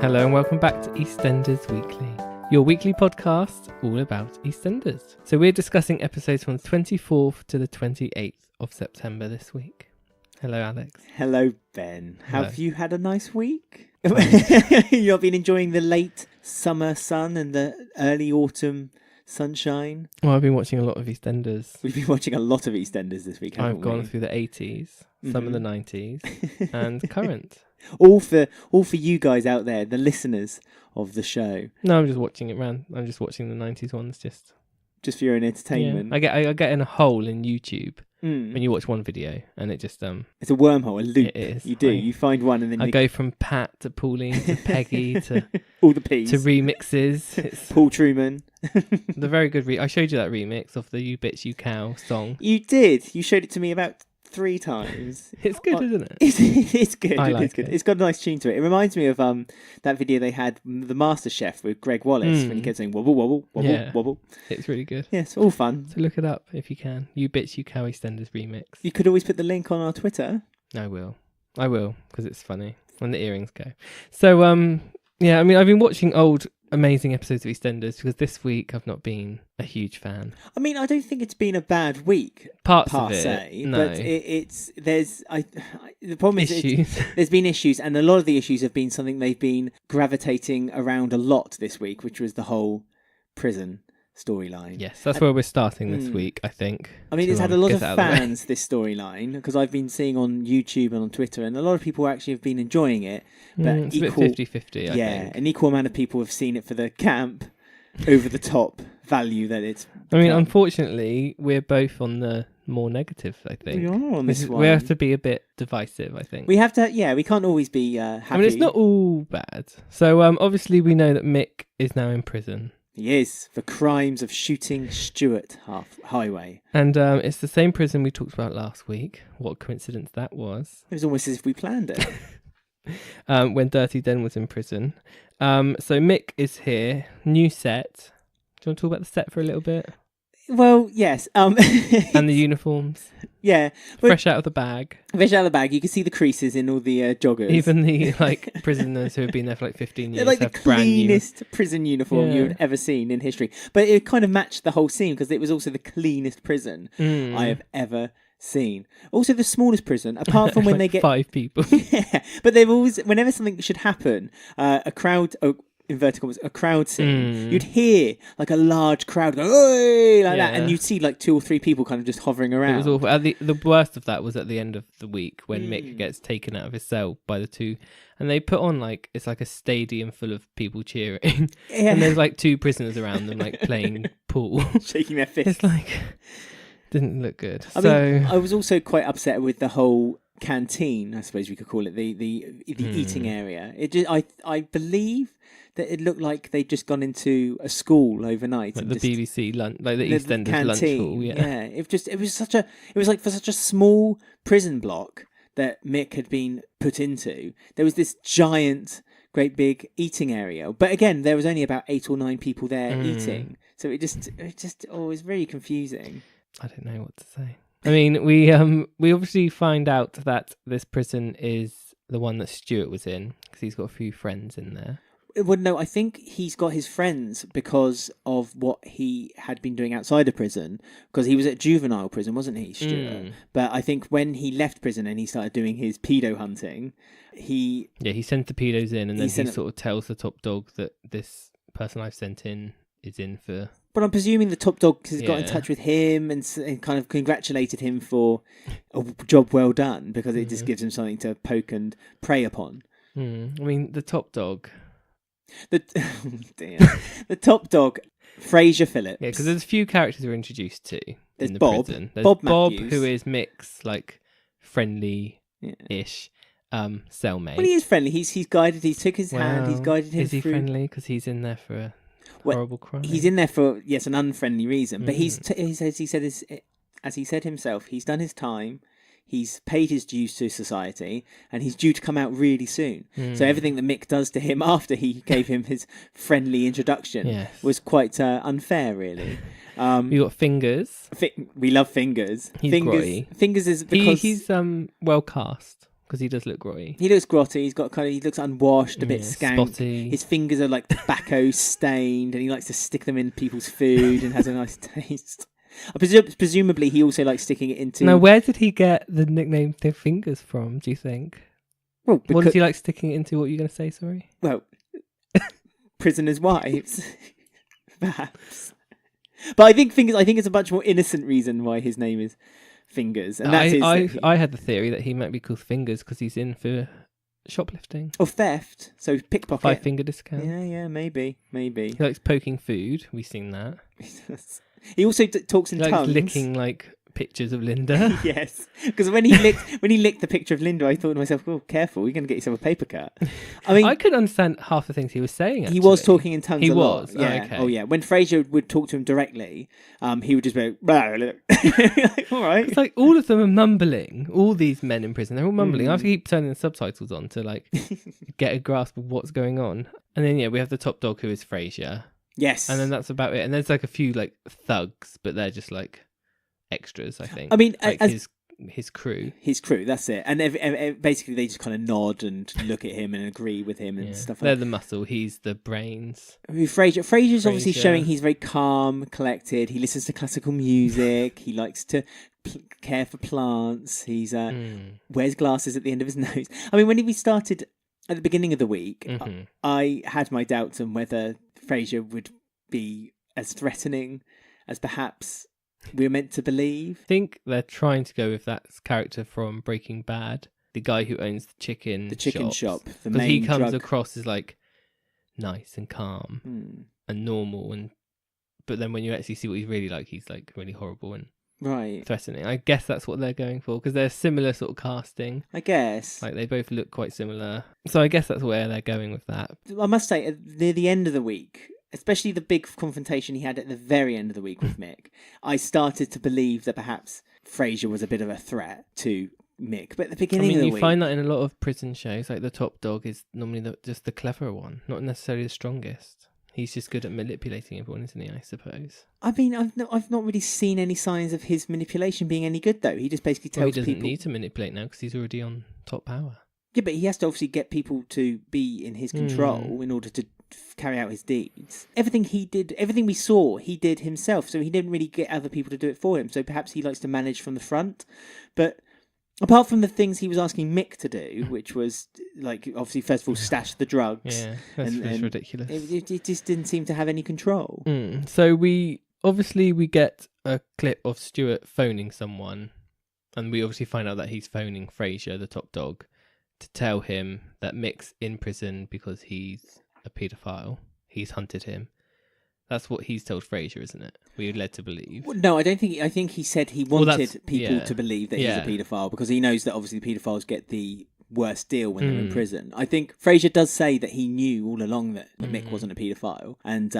Hello and welcome back to EastEnders Weekly, your weekly podcast all about EastEnders. So we're discussing episodes from the 24th to the 28th of September this week. Hello, Alex. Hello, Ben. Hello. Have you had a nice week? You've been enjoying the late summer sun and the early autumn sunshine? Well, I've been watching a lot of EastEnders. We've been watching a lot of EastEnders this week, haven't I've gone we? through the 80s, some of the 90s, and current. All for you guys out there, the listeners of the show. No, I'm just watching it round. I'm just watching the 90s ones, just for your own entertainment. Yeah. I get in a hole in YouTube when you watch one video, and it just it's a wormhole, a loop. It is. You do. You find one, and then I go from Pat to Pauline to Peggy to all the P's to remixes. It's Paul Truman. the very good. I showed you that remix of the "You Bitch You Cow" song. You did. You showed it to me about 3 times. It's good, isn't it? It's good. I It like is good. it. It's got a nice tune to it. It reminds me of that video they had, the Master Chef with Greg Wallace, when he kept saying wobble wobble wobble Yeah. wobble. It's really good. Yeah, it's all fun. So look it up if you can. "You Bitch You Cow" EastEnders remix. You could always put the link on our Twitter. I will, because it's funny when the earrings go. So yeah, I mean, I've been watching old amazing episodes of EastEnders because this week I've not been a huge fan. I mean, I don't think it's been a bad week Parts per of it, se, no. but the problem is Issues. there's been issues, and a lot of the issues have been something they've been gravitating around a lot this week, which was the whole prison storyline. Yes, that's where we're starting this week, I think. I mean, it's had a lot of get out the way. fans, this storyline, because I've been seeing on YouTube and on Twitter, and a lot of people actually have been enjoying it. But It's a bit 50-50, I think. an equal amount of people have seen it for the camp, over the top value that it's. I mean, become. unfortunately, we're both on the more negative, I think. We are on this one. We have to be a bit divisive, I think. We have to, we can't always be happy. I mean, it's not all bad. So, obviously, we know that Mick is now in prison. He is, for crimes of shooting Stuart highway. And it's the same prison we talked about last week. What a coincidence that was. It was almost as if we planned it. When Dirty Den was in prison. So Mick is here, new set. Do you want to talk about the set for a little bit? Well, yes. And the uniforms. Yeah. Fresh out of the bag. Fresh out of the bag. You can see the creases in all the joggers. Even the prisoners who have been there for 15 years They're like have the brand new. cleanest prison uniform you've ever seen in history. But it kind of matched the whole scene because it was also the cleanest prison I have ever seen. Also the smallest prison, apart from when like they get 5 people. Yeah, but they've always, whenever something should happen, a crowd, inverted commas, a crowd scene, you'd hear like a large crowd go, "Oi!" like that, and you'd see like 2 or 3 people kind of just hovering around. It was awful. The worst of that was at the end of the week when Mick gets taken out of his cell by the 2, and they put on it's like a stadium full of people cheering, and there's like 2 prisoners around them like playing pool, shaking their fists. It's didn't look good. I mean, I was also quite upset with the whole canteen, I suppose we could call it, the eating area. It just, I believe that it looked like they'd just gone into a school overnight, like and the just, BBC lunch, like the EastEnders lunch hall. Yeah. It was like for such a small prison block that Mick had been put into. There was this giant, great big eating area, but again, there was only about 8 or 9 people there eating. So it was very confusing. I don't know what to say. I mean, we obviously find out that this prison is the one that Stuart was in because he's got a few friends in there. Well, no, I think he's got his friends because of what he had been doing outside of prison, because he was at juvenile prison, wasn't he, Stuart? But I think when he left prison and he started doing his pedo hunting, he sent the pedos in, and then he sort of tells the top dog that this person I've sent in is in for... But I'm presuming the top dog has got in touch with him and kind of congratulated him for a job well done, because it just gives him something to poke and prey upon. I mean, the top dog... The top dog, Fraser Phillips. Yeah, because there's a few characters we're introduced to There's in the Bob. prison. There's Bob Bob, Matthews. who is Mick's friendly-ish cellmate. Well, he is friendly. He's guided. He took his hand. He's guided him. Is he through... friendly? Because he's in there for a horrible crime. He's in there for an unfriendly reason. But he said as he said himself, he's done his time. He's paid his dues to society, and he's due to come out really soon. So everything that Mick does to him after he gave him his friendly introduction was quite unfair, really. You got Fingers. We love Fingers. He's Fingers. grotty. Fingers is because he's well cast. Because he does look grotty. He looks grotty. He looks unwashed, a bit skank. Spotty. His fingers are like tobacco stained, and he likes to stick them in people's food and has a nice taste. Presumably, he also likes sticking it into. Now, where did he get the nickname Thin Fingers from? Do you think? Well, what does he like sticking it into? What are you going to say? Sorry. Well, prisoners' wives, perhaps. But I think it's a much more innocent reason why his name is Fingers, and I had the theory that he might be called Fingers because he's in for shoplifting or theft, so pickpocket. 5 finger discount. Yeah, maybe. He likes poking food. We've seen that. He also talks in tongues. Licking like pictures of Linda. Yes, because when he licked the picture of Linda, I thought to myself, "Oh, careful, you're going to get yourself a paper cut." I mean, I couldn't understand half the things he was saying. Actually. He was talking in tongues. He a was. lot. Yeah. Okay. Oh yeah. When Frasier would talk to him directly, he would just be like, "All right." It's like all of them are mumbling. All these men in prison, they're all mumbling. I have to keep turning the subtitles on to like get a grasp of what's going on. And then we have the top dog who is Frasier. Yes. And then that's about it. And there's like a few like thugs, but they're just like extras, I think. I mean, like his crew. His crew, that's it. And basically they just kind of nod and look at him and agree with him and stuff like that. They're the muscle, he's the brains. Frasier's obviously showing he's very calm, collected. He listens to classical music. He likes to care for plants. He's wears glasses at the end of his nose. I mean, when we started at the beginning of the week, I had my doubts on whether Frasier would be as threatening as perhaps we were meant to believe. I think they're trying to go with that character from Breaking Bad, the guy who owns the chicken shop. Because he comes across as like nice and calm and normal, but then when you actually see what he's really like, he's like really horrible and threatening. I guess that's what they're going for because they're similar sort of casting. I guess like they both look quite similar, so I guess that's where they're going with that. I must say, near the end of the week, especially the big confrontation he had at the very end of the week with Mick, I started to believe that perhaps Frasier was a bit of a threat to Mick. But at the beginning of the week, you find that in a lot of prison shows, like the top dog is normally just the cleverer one, not necessarily the strongest. He's just good at manipulating everyone, isn't he, I suppose? I mean, I've not really seen any signs of his manipulation being any good, though. He just basically tells people... he doesn't need to manipulate now because he's already on top power. Yeah, but he has to obviously get people to be in his control in order to carry out his deeds. Everything we saw, he did himself, so he didn't really get other people to do it for him. So perhaps he likes to manage from the front. But apart from the things he was asking Mick to do, which was, like, obviously, first of all, stash the drugs. Yeah, that's ridiculous. It just didn't seem to have any control. So we get a clip of Stuart phoning someone, and we obviously find out that he's phoning Frasier, the top dog, to tell him that Mick's in prison because he's a paedophile. He's hunted him. That's what he's told Frasier, isn't it? We're led to believe. No, I don't think. I think he said he wanted people to believe that he's a paedophile because he knows that obviously paedophiles get the worst deal when they're in prison. I think Frasier does say that he knew all along that Mick wasn't a paedophile and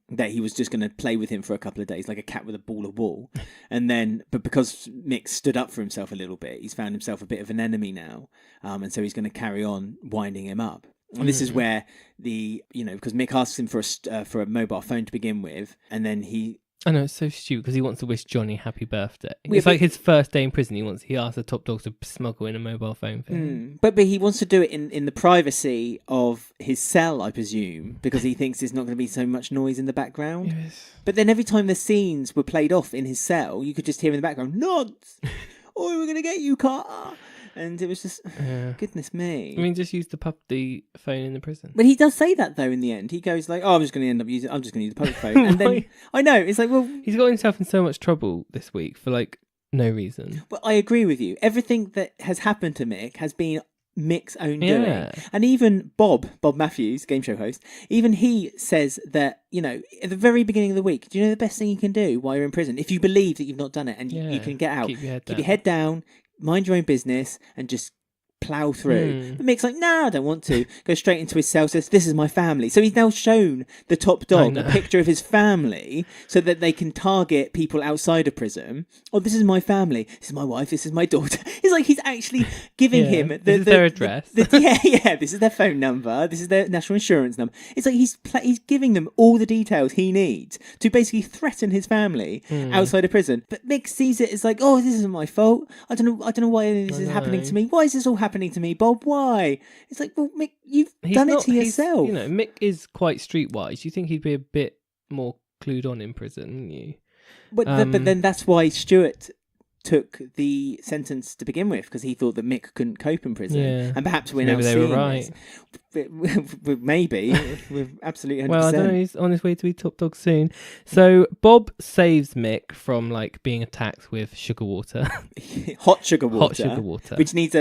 that he was just going to play with him for a couple of days like a cat with a ball of wool. But because Mick stood up for himself a little bit, he's found himself a bit of an enemy now, and so he's going to carry on winding him up. And this is where because Mick asks him for a mobile phone to begin with, and then I know, it's so stupid because he wants to wish Johnny happy birthday. It's like his first day in prison. He asks the top dog to smuggle in a mobile phone for him. But he wants to do it in the privacy of his cell, I presume, because he thinks there's not going to be so much noise in the background. Yes. But then every time the scenes were played off in his cell, you could just hear in the background, nods! Oh, we're going to get you, Carter! And it was just, goodness me. I mean, just use the phone in the prison. But he does say that though. In the end, he goes like, "Oh, I'm just going to use the public phone." And then I know it's like, well, he's got himself in so much trouble this week for like no reason. Well, I agree with you. Everything that has happened to Mick has been Mick's own doing. And even Bob Matthews, game show host, even he says that, at the very beginning of the week, do you know the best thing you can do while you're in prison? If you believe that you've not done it and you can get out, keep your head down, mind your own business and just plough through. But Mick's like, no, I don't want to. Go straight into his cell, says, this is my family. So he's now shown the top dog a picture of his family so that they can target people outside of prison. Oh, this is my family. This is my wife. This is my daughter. It's like he's actually giving him their address. This is their phone number. This is their national insurance number. It's like he's giving them all the details he needs to basically threaten his family outside of prison. But Mick sees it as like, oh, this isn't my fault. I don't know why this is happening to me. Why is this all happening happening to me, Bob? Why? It's like, well, Mick, you've done it to yourself. You know, Mick is quite streetwise. You think he'd be a bit more clued on in prison, wouldn't you? But then that's why Stuart took the sentence to begin with, because he thought that Mick couldn't cope in prison. Yeah. And perhaps we're Maybe now they seeing were right. this. Maybe. We're absolutely 100%. Well, I don't know. He's on his way to be top dog soon. So Bob saves Mick from like being attacked with sugar water. Hot sugar water. Hot sugar water. Which needs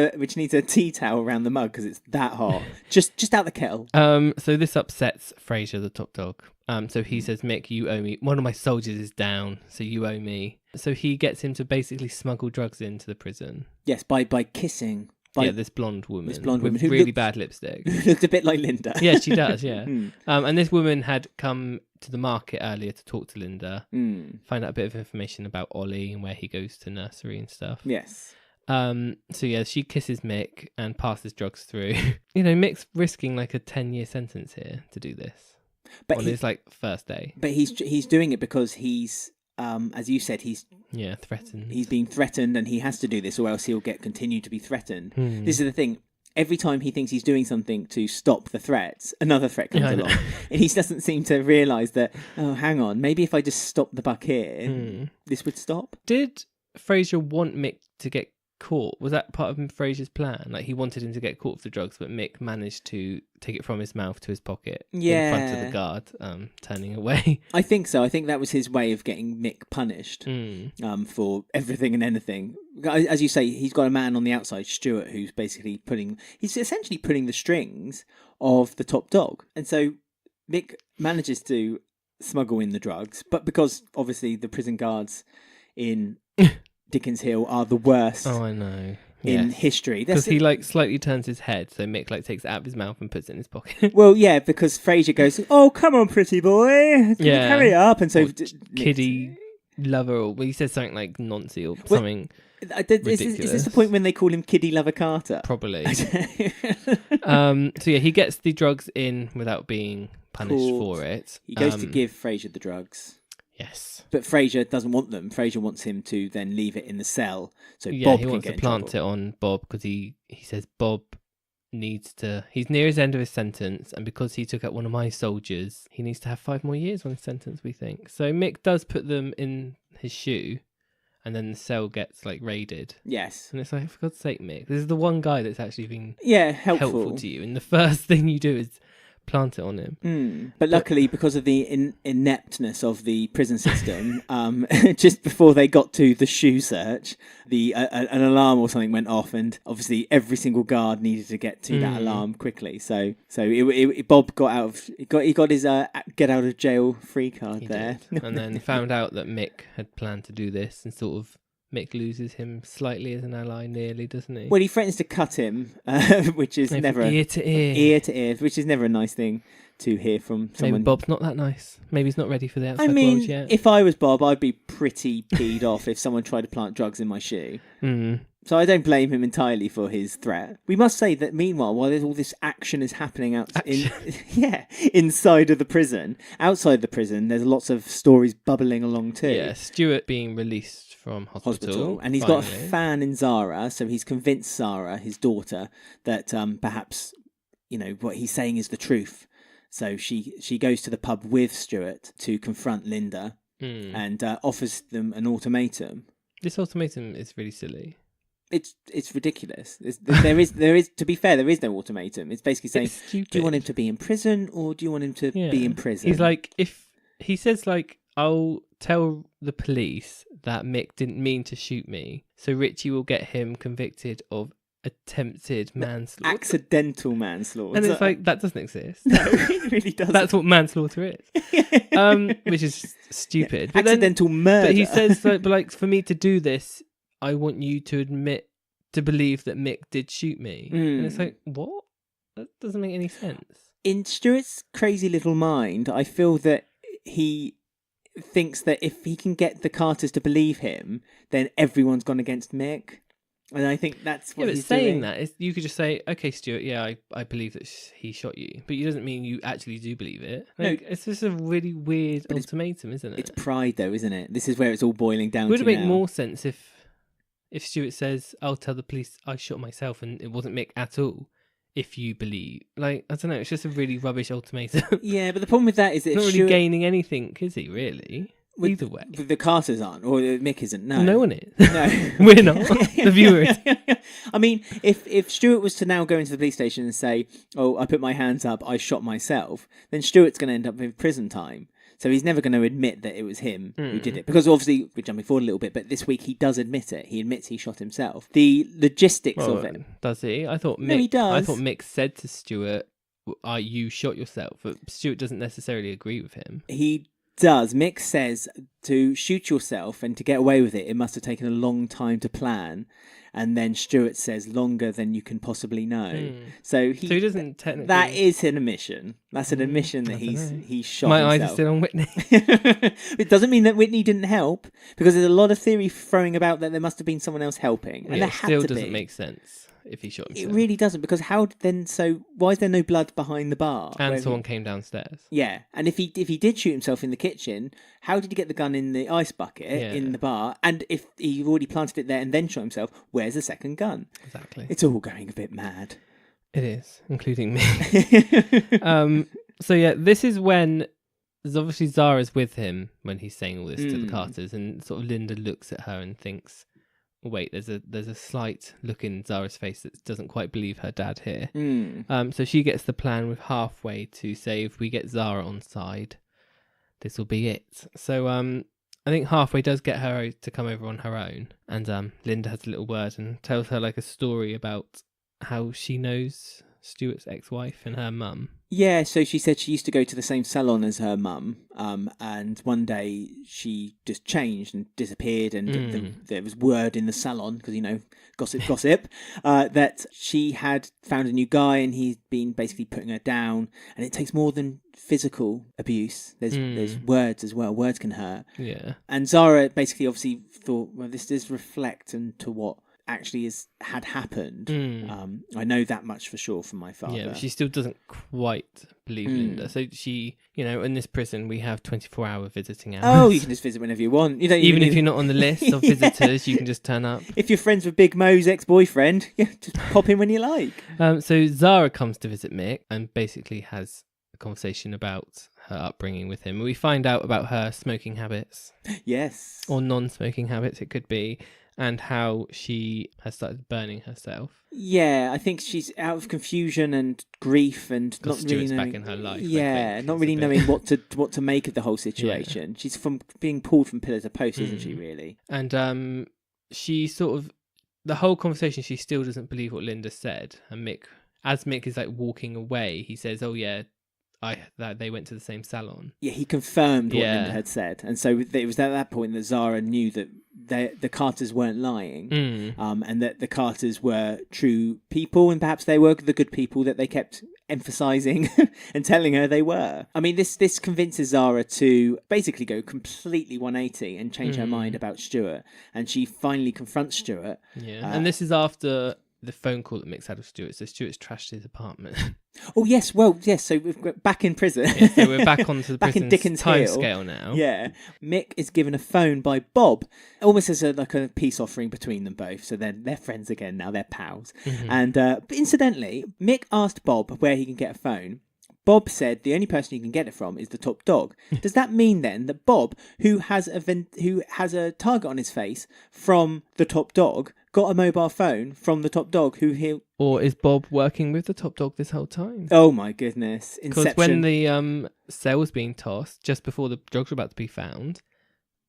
a tea towel around the mug because it's that hot. just out the kettle. So this upsets Fraser, the top dog. So he says, Mick, you owe me. One of my soldiers is down, so you owe me. So he gets him to basically smuggle drugs into the prison. Yes, by kissing. This blonde woman. This blonde with woman who really bad lipstick. Who looked a bit like Linda. Yeah, she does, yeah. And this woman had come to the market earlier to talk to Linda, find out a bit of information about Ollie and where he goes to nursery and stuff. Yes. So yeah, she kisses Mick and passes drugs through. You know, Mick's risking like a 10-year sentence here to do this. But on his like first day. But he's doing it because he's as you said, he's threatened. He's being threatened, and he has to do this, or else he'll continue to be threatened. This is the thing. Every time he thinks he's doing something to stop the threats, another threat comes along, and he doesn't seem to realise that. Oh, hang on, maybe if I just stop the buck here, this would stop. Did Fraser want Mick to get caught? Was that part of Fraser's plan? Like, he wanted him to get caught for the drugs, but Mick managed to take it from his mouth to his pocket in front of the guard, turning away. I think so. I think that was his way of getting Mick punished for everything and anything. As you say, he's got a man on the outside, Stuart, who's basically he's essentially pulling the strings of the top dog. And so Mick manages to smuggle in the drugs, but because obviously the prison guards in Dickens Hill are the worst. Oh, I know. In history, because he like slightly turns his head, so Mick like takes it out of his mouth and puts it in his pocket. Well, yeah, because Fraser goes, "Oh, come on, pretty boy, hurry up!" And so kiddie lover, or he says something like Nancy or something. Is this the point when they call him Kiddie Lover Carter? Probably. So yeah, he gets the drugs in without being punished for it. He goes to give Fraser the drugs. Yes. But Fraser doesn't want them. Fraser wants him to then leave it in the cell. So yeah, Bob he can wants get to in plant trouble. it on Bob because he says Bob needs to... He's near his end of his sentence, and because he took out one of my soldiers, he needs to have 5 more years on his sentence, we think. So Mick does put them in his shoe, and then the cell gets like raided. Yes. And it's like, for God's sake, Mick, this is the one guy that's actually been helpful to you. And the first thing you do is plant it on him. But luckily, because of the ineptness of the prison system, just before they got to the shoe search, an alarm or something went off, and obviously every single guard needed to get to that alarm quickly. So Bob got his get out of jail free card there, and then found out that Mick had planned to do this, and sort of Mick loses him slightly as an ally, nearly, doesn't he? Well, he threatens to cut him, which is never ear to ear, which is never a nice thing to hear from someone. Maybe Bob's not that nice. Maybe he's not ready for the outside world yet. If I was Bob, I'd be pretty peed off if someone tried to plant drugs in my shoe. So I don't blame him entirely for his threat. We must say that meanwhile, while there's all this action is happening inside of the prison, outside the prison, there's lots of stories bubbling along too. Yeah, Stuart being released from hospital. And he's got a fan in Zara, so he's convinced Zara, his daughter, that perhaps, what he's saying is the truth. So she goes to the pub with Stuart to confront Linda and offers them an ultimatum. This ultimatum is really silly. It's ridiculous. There is to be fair, there is no ultimatum. It's basically saying, do you want him to be in prison or do you want him to be in prison? He's like, if he says like, I'll tell the police that Mick didn't mean to shoot me, so Richie will get him convicted of attempted manslaughter. Accidental manslaughter. And it's like, that doesn't exist. No, it really doesn't. That's what manslaughter is. Which is stupid. But accidental murder. But he says, but for me to do this, I want you to believe that Mick did shoot me. And it's like, what? That doesn't make any sense. In Stuart's crazy little mind, I feel that he thinks that if he can get the Carters to believe him, then everyone's gone against Mick. And I think that's what he's saying doing. That is, you could just say, okay, Stuart, yeah, I believe that he shot you. But it doesn't mean you actually do believe it. It's just a really weird ultimatum, isn't it? It's pride, though, isn't it? This is where it's all boiling down to. Would it make more sense if if Stuart says, I'll tell the police I shot myself and it wasn't Mick at all, if you believe. Like, I don't know, it's just a really rubbish ultimatum. Yeah, but the problem with that is that Not if really Stuart, gaining anything, is he, really? Either way. the Carters aren't, or Mick isn't. No one is. No. We're not. The viewers. I mean, if Stuart was to now go into the police station and say, oh, I put my hands up, I shot myself, then Stuart's going to end up with prison time. So he's never going to admit that it was him who did it. Because obviously, we're jumping forward a little bit, but this week he does admit it. He admits he shot himself. The logistics of it. Does he? I thought Mick, No, he does. I thought Mick said to Stuart, you shot yourself. But Stuart doesn't necessarily agree with him. He does. Mick says to shoot yourself and to get away with it, it must have taken a long time to plan. And then Stuart says longer than you can possibly know. So he doesn't technically. That is an admission. That's an admission that he's shot My himself. eyes are still on Whitney. It doesn't mean that Whitney didn't help, because there's a lot of theory throwing about that there must have been someone else helping, and Yeah, there it had still to doesn't be. make sense if he shot himself. It really doesn't, because how then? So why is there no blood behind the bar? And someone came downstairs. Yeah, and if he did shoot himself in the kitchen, how did he get the gun in the ice bucket in the bar? And if he already planted it there and then shot himself, where's the second gun? Exactly. It's all going a bit mad. It is, including me. So yeah, this is when there's obviously Zara's with him when he's saying all this to the Carters, and sort of Linda looks at her and thinks, wait, there's a slight look in Zara's face that doesn't quite believe her dad here. So she gets the plan with Halfway to say, if we get Zara on side, this will be it. So I think Halfway does get her to come over on her own, and Linda has a little word and tells her like a story about how she knows Stuart's ex-wife and her mum. Yeah, so she said she used to go to the same salon as her mum, and one day she just changed and disappeared, and there was word in the salon, because, gossip, that she had found a new guy and he'd been basically putting her down, and it takes more than physical abuse. There's words as well. Words can hurt. Yeah. And Zara basically obviously thought, well, this does reflect into what actually had happened. I know that much for sure from my father. Yeah, but she still doesn't quite believe Linda. So she, in this prison we have 24-hour visiting hours. Oh, you can just visit whenever you want. You don't even if you're not on the list of visitors, you can just turn up. If you're friends with Big Mo's ex-boyfriend, just pop in when you like. So Zara comes to visit Mick and basically has a conversation about her upbringing with him. We find out about her smoking habits. Yes. Or non-smoking habits, it could be. And how she has started burning herself. Yeah, I think she's out of confusion and grief and not really Stuart's knowing, back in her life. Yeah, not really knowing what to make of the whole situation. She's from being pulled from pillar to post, isn't she? Really. And she sort of, the whole conversation, she still doesn't believe what Linda said. And Mick is like walking away, he says, "Oh yeah, that they went to the same salon." Yeah, he confirmed what Linda had said, and so it was at that point that Zara knew that the Carters weren't lying, and that the Carters were true people, and perhaps they were the good people that they kept emphasizing and telling her they were. I mean, this convinces Zara to basically go completely 180 and change her mind about Stuart, and she finally confronts Stuart. Yeah, and this is after the phone call that Mick's had with Stuart. So Stuart's trashed his apartment. Oh yes, well yes. So we're back in prison. So we're back onto the back in prison's Dickens time Hill. scale now. Yeah, Mick is given a phone by Bob, almost as a peace offering between them both. So they're friends again now. They're pals. And but incidentally, Mick asked Bob where he can get a phone. Bob said the only person you can get it from is the top dog. Does that mean then that Bob, who has a target on his face from the top dog, got a mobile phone from the top dog Or is Bob working with the top dog this whole time? Oh my goodness. Because when the cell was being tossed, just before the drugs were about to be found,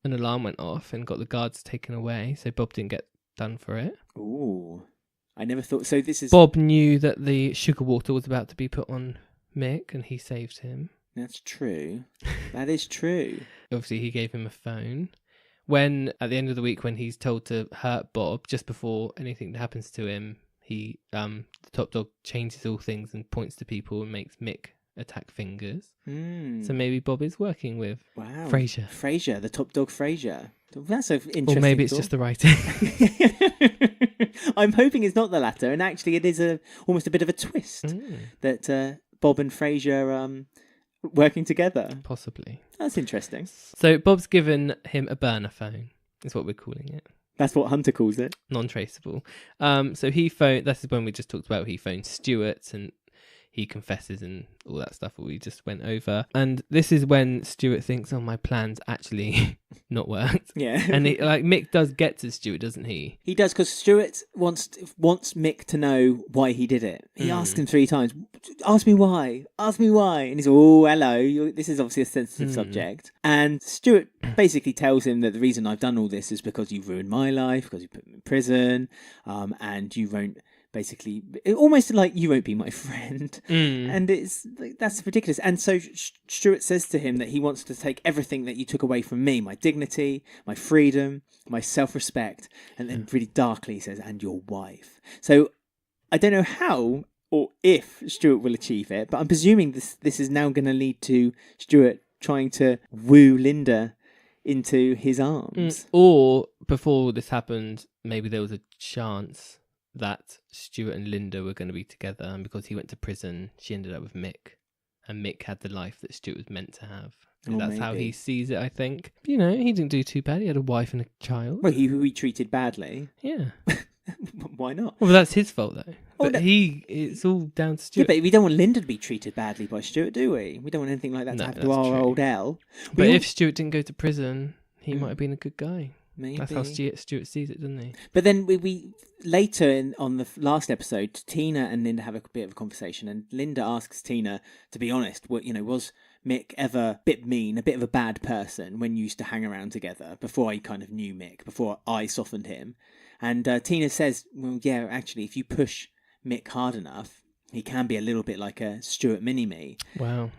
an alarm went off and got the guards taken away, so Bob didn't get done for it. Ooh. I never thought... So this is... Bob knew that the sugar water was about to be put on Mick and he saved him. That's true. That is true. Obviously, he gave him a phone. When, at the end of the week, when he's told to hurt Bob, just before anything happens to him, he, the top dog changes all things and points to people and makes Mick attack fingers. So maybe Bob is working with Frasier. Frasier, the top dog Frasier. That's an interesting Or maybe it's just the writing. I'm hoping it's not the latter, and actually it is almost a bit of a twist that Bob and Frasier working together. Possibly. That's interesting. So Bob's given him a burner phone, is what we're calling it. That's what Hunter calls it. Non-traceable. So he phoned. This is when we just talked about. He phoned Stuart and he confesses and all that stuff that we just went over. And this is when Stuart thinks, "Oh, my plan's actually not worked." Yeah. And Mick does get to Stuart, doesn't he? He does, because Stuart wants Mick to know why he did it. He asked him 3 times, "Ask me why, ask me why." And he's like, "Oh, hello, this is obviously a sensitive subject." And Stuart basically tells him that the reason I've done all this is because you've ruined my life, because you put me in prison, and you won't, basically, almost like you won't be my friend. And it's like, that's ridiculous. And so Stuart says to him that he wants to take everything that you took away from me, my dignity, my freedom, my self-respect, and then really darkly he says, "and your wife." So I don't know how or if Stuart will achieve it, but I'm presuming this is now going to lead to Stuart trying to woo Linda into his arms. Or before this happened, maybe there was a chance that Stuart and Linda were going to be together, and because he went to prison, she ended up with Mick, and Mick had the life that Stuart was meant to have. That's how he sees it, I think. He didn't do too bad. He had a wife and a child. Well, he treated badly. Yeah. Why not? Well, that's his fault, though. But it's all down to Stuart. Yeah, but we don't want Linda to be treated badly by Stuart, do we? We don't want anything like that to happen to our old Elle. But if Stuart didn't go to prison, he might have been a good guy. Maybe. That's how Stuart sees it, doesn't he? But then we later on the last episode, Tina and Linda have a bit of a conversation, and Linda asks Tina, to be honest, was Mick ever a bit mean, a bit of a bad person when you used to hang around together before I kind of knew Mick, before I softened him? And Tina says, well, yeah, actually, if you push Mick hard enough, he can be a little bit like a Stuart mini-me. Wow.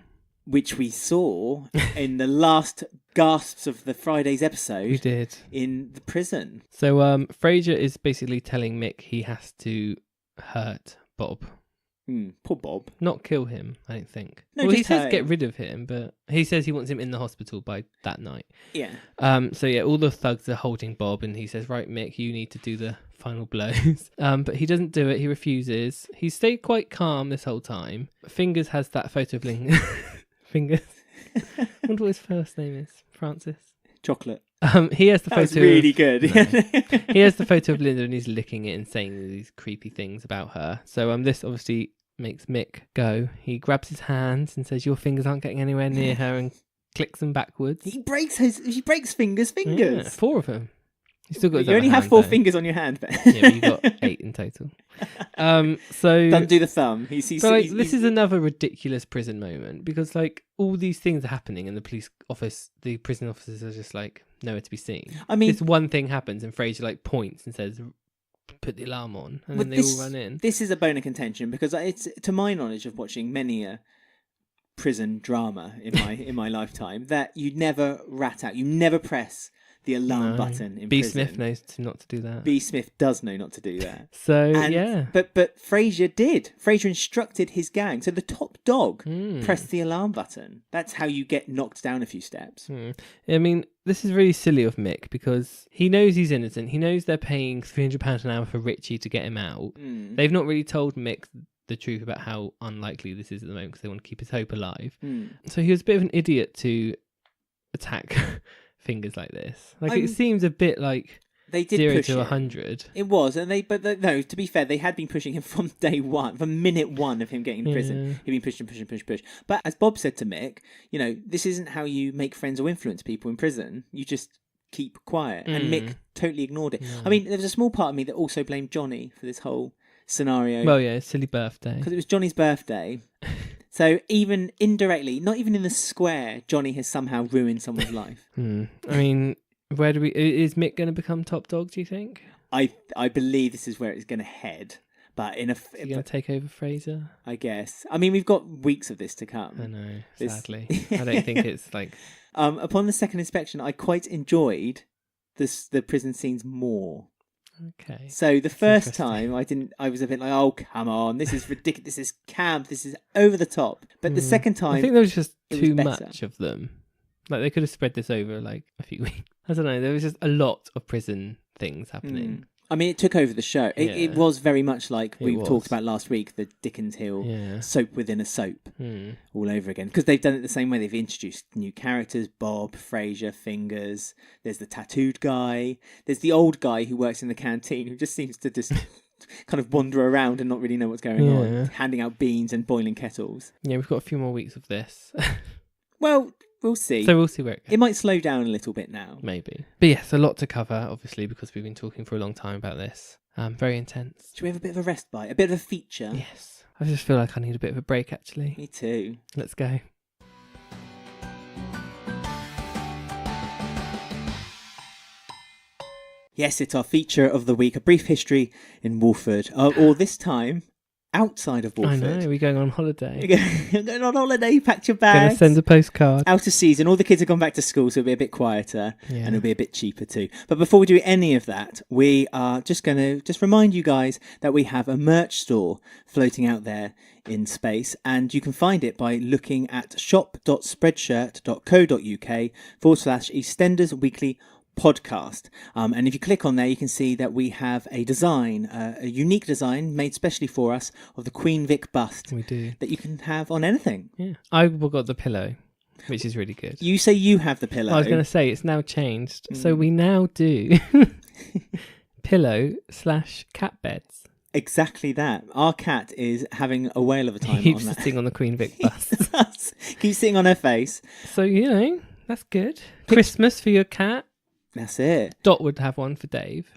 Which we saw in the last gasps of the Friday's episode. We did. In the prison. So Frasier is basically telling Mick he has to hurt Bob. Poor Bob. Not kill him, I don't think. No, well, he says get rid of him, but he says he wants him in the hospital by that night. Yeah. So yeah, all the thugs are holding Bob, and he says, "Right, Mick, you need to do the final blows." But he doesn't do it. He refuses. He's stayed quite calm this whole time. Fingers has that photo of Linda. Fingers. I wonder what his first name is. Francis. Chocolate. He has the photo. That's really good. No. He has the photo of Linda, and he's licking it and saying these creepy things about her. So this obviously makes Mick go. He grabs his hands and says, "Your fingers aren't getting anywhere near her," and clicks them backwards. He breaks Fingers. Yeah, 4 of them. You still got. You only have 4 fingers on your hand, but yeah, but you got 8 in total. So don't do the thumb. This is another ridiculous prison moment, because all these things are happening, and the prison officers are just nowhere to be seen. I mean, this one thing happens, and Frasier points and says, "Put the alarm on," and then they all run in. This is a bone of contention, because it's, to my knowledge of watching many a prison drama in my lifetime, that you never rat out, you never press the alarm button in B. prison. Smith knows not to do that. B. Smith does know not to do that. Yeah. But Frasier did. Frasier instructed his gang. So the top dog pressed the alarm button. That's how you get knocked down a few steps. I mean, this is really silly of Mick, because he knows he's innocent. He knows they're paying £300 an hour for Richie to get him out. They've not really told Mick the truth about how unlikely this is at the moment, because they want to keep his hope alive. So he was a bit of an idiot to attack Fingers like this. It seems a bit like they did 0 push to him. 100. It was, and no. To be fair, they had been pushing him from day one, from minute one of him getting in prison. He'd been pushing. But as Bob said to Mick, this isn't how you make friends or influence people in prison. You just keep quiet. And Mick totally ignored it. I mean, there was a small part of me that also blamed Johnny for this whole scenario. Well, yeah, silly birthday. Because it was Johnny's birthday. So even indirectly, not even in the square, Johnny has somehow ruined someone's life. I mean, is Mick going to become top dog, do you think? I believe this is where it's going to head. But is he going to take over Frasier? I guess. I mean, we've got weeks of this to come. I know, sadly. I don't think it's upon the second inspection, I quite enjoyed the prison scenes more. Okay. So the first time I was a bit like, oh, come on, this is ridiculous, this is camp, this is over the top. But the second time, I think there was just too much of them. They could have spread this over a few weeks. I don't know, there was just a lot of prison things happening. I mean, it took over the show. It was very much like we talked about last week, the Dickens Hill soap within a soap all over again. Because they've done it the same way. They've introduced new characters, Bob, Frasier, Fingers. There's the tattooed guy. There's the old guy who works in the canteen who just seems to just kind of wander around and not really know what's going on, handing out beans and boiling kettles. Yeah, we've got a few more weeks of this. Well, we'll see. So we'll see where it goes. It might slow down a little bit now. Maybe. But yes, a lot to cover, obviously, because we've been talking for a long time about this. Very intense. Should we have a bit of a respite? A bit of a feature? Yes. I just feel like I need a bit of a break, actually. Me too. Let's go. Yes, it's our feature of the week, a brief history in Walford, or this time, outside of Walford. I know, we're going on holiday. You're going on holiday, packed your bags. Going to send a postcard. Out of season, all the kids have gone back to school, so it'll be a bit quieter, and it'll be a bit cheaper too. But before we do any of that, we are just going to remind you guys that we have a merch store floating out there in space, and you can find it by looking at shop.spreadshirt.co.uk/EastEnders Weekly podcast, and if you click on there you can see that we have a design, a unique design made specially for us of the Queen Vic bust. We do. That you can have on anything. Yeah, I've got the pillow, which is really good. You say you have the pillow. I was going to say it's now changed, so we now do pillow/cat beds. Exactly that. Our cat is having a whale of a time. Keeps on that. sitting on the Queen Vic bust. Keeps sitting on her face. So that's good. Christmas for your cat. That's it. Dot would have one for Dave.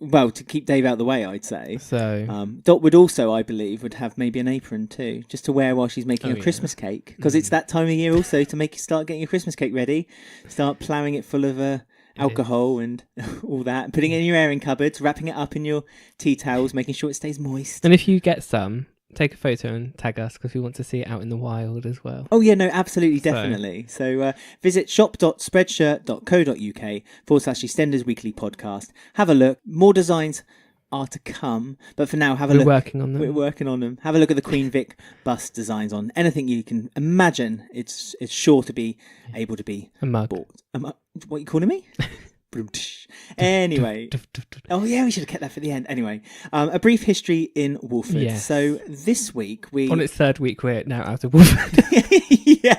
Well, to keep Dave out of the way, I'd say. So Dot would also, I believe, would have maybe an apron too, just to wear while she's making a Christmas cake. Because it's that time of year also to make you start getting your Christmas cake ready. Start ploughing it full of alcohol and all that. And putting it in your airing cupboards, wrapping it up in your tea towels, making sure it stays moist. And if you get some, take a photo and tag us because we want to see it out in the wild as well. Oh yeah, no, absolutely, definitely. So visit shop.spreadshirt.co.uk/EastEnders Weekly podcast. Have a look. More designs are to come, but for now, We're working on them. We're working on them. Have a look at the Queen Vic bust designs on anything you can imagine. It's sure to be able to be a mug. Bought. What are you calling me? Anyway, oh yeah, we should have kept that for the end. Anyway, a brief history in Walford. Yes. So this week on its third week, we're now out of Walford. Yeah,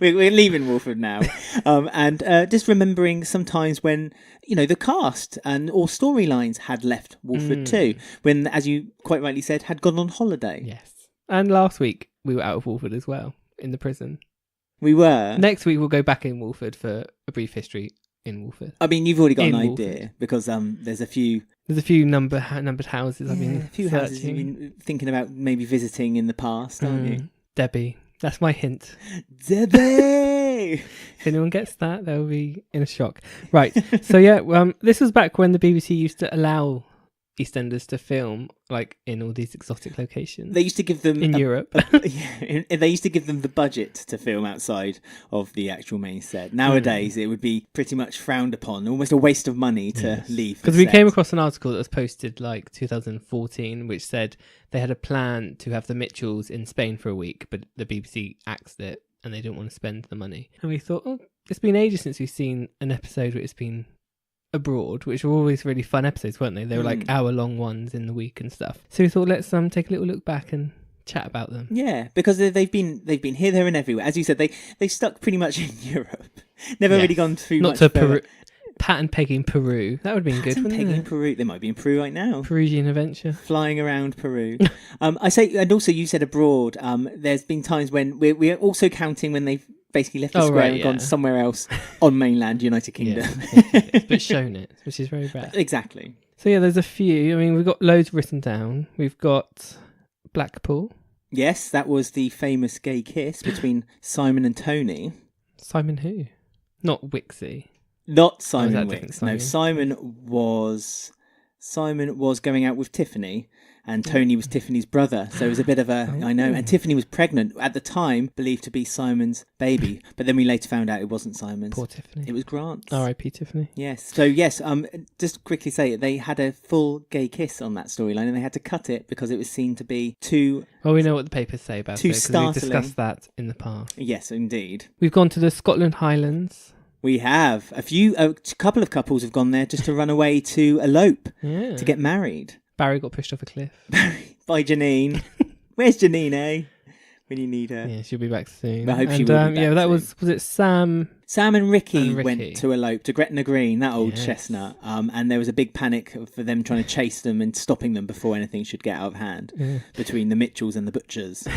we're leaving Walford now, and just remembering sometimes when the cast and or storylines had left Walford too, when, as you quite rightly said, had gone on holiday. Yes, and last week we were out of Walford as well in the prison. We were. Next week we'll go back in Walford for a brief history in Walford. I mean, you've already got an Walford. idea because there's a few numbered houses. I've been a few houses you've been thinking about maybe visiting in the past, aren't you? Debbie, that's my hint. Debbie. If anyone gets that, they'll be in a shock. Right. So this was back when the BBC used to allow EastEnders to film like in all these exotic locations. They used to give them in Europe. They used to give them the budget to film outside of the actual main set. Nowadays, it would be pretty much frowned upon, almost a waste of money to leave. Because we came across an article that was posted like 2014, which said they had a plan to have the Mitchells in Spain for a week, but the BBC axed it and they didn't want to spend the money. And we thought, it's been ages since we've seen an episode where it's been abroad, which were always really fun episodes, weren't they? They were like hour-long ones in the week and stuff. So we thought, let's take a little look back and chat about them. Yeah, because they've been here, there, and everywhere. As you said, they stuck pretty much in Europe. Never really gone through. Not much to further. Peru. Pat and Peggy in Peru. That would have been good, wouldn't Peggy it? in Peru. They might be in Peru right now. Peruvian adventure. Flying around Peru. I say, and also you said abroad. There's been times when we're also counting when they've basically left the square and gone somewhere else on mainland United Kingdom. But shown it, which is very rare. Exactly. So there's a few. I mean, we've got loads written down. We've got Blackpool. Yes, that was the famous gay kiss between Simon and Tony. Simon who? Not Wixie. Not Simon Wicks. No, Simon was going out with Tiffany, and Tony was Tiffany's brother. So it was a bit of a, I know. And Tiffany was pregnant at the time, believed to be Simon's baby. But then we later found out it wasn't Simon's. Poor Tiffany. It was Grant's. R.I.P. Tiffany. Yes. So yes, just quickly say it. They had a full gay kiss on that storyline, and they had to cut it because it was seen to be too. Well, we know what the papers say about it. Too because startling. we've discussed that in the past. Yes, indeed. We've gone to the Scotland Highlands. We have. A couple of couples have gone there just to run away to elope, to get married. Barry got pushed off a cliff. By Janine. Where's Janine, eh? When you need her. Yeah, she'll be back soon. I hope she will be back that soon. was it Sam? Sam and Ricky went to elope to Gretna Green, that old chestnut. And there was a big panic for them trying to chase them and stopping them before anything should get out of hand between the Mitchells and the Butchers.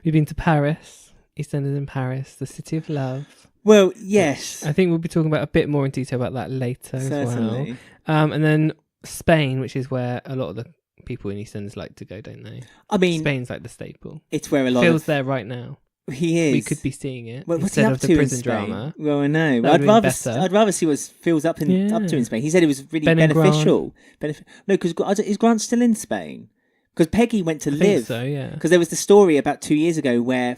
We've been to Paris, EastEnders in Paris, the city of love. Well, yes. I think we'll be talking about a bit more in detail about that later Certainly. as well. And then Spain, which is where a lot of the people in EastEnders like to go, don't they? I mean, Spain's like the staple. It's where a lot Phil's there right now. He is. We could be seeing it what's he instead up of the to prison in Spain? drama. Well, I know. That would I'd rather see what Phil's up to in Spain. He said it was really beneficial. No, because is Grant still in Spain? Because Peggy went to live. So yeah. Because there was the story about 2 years ago where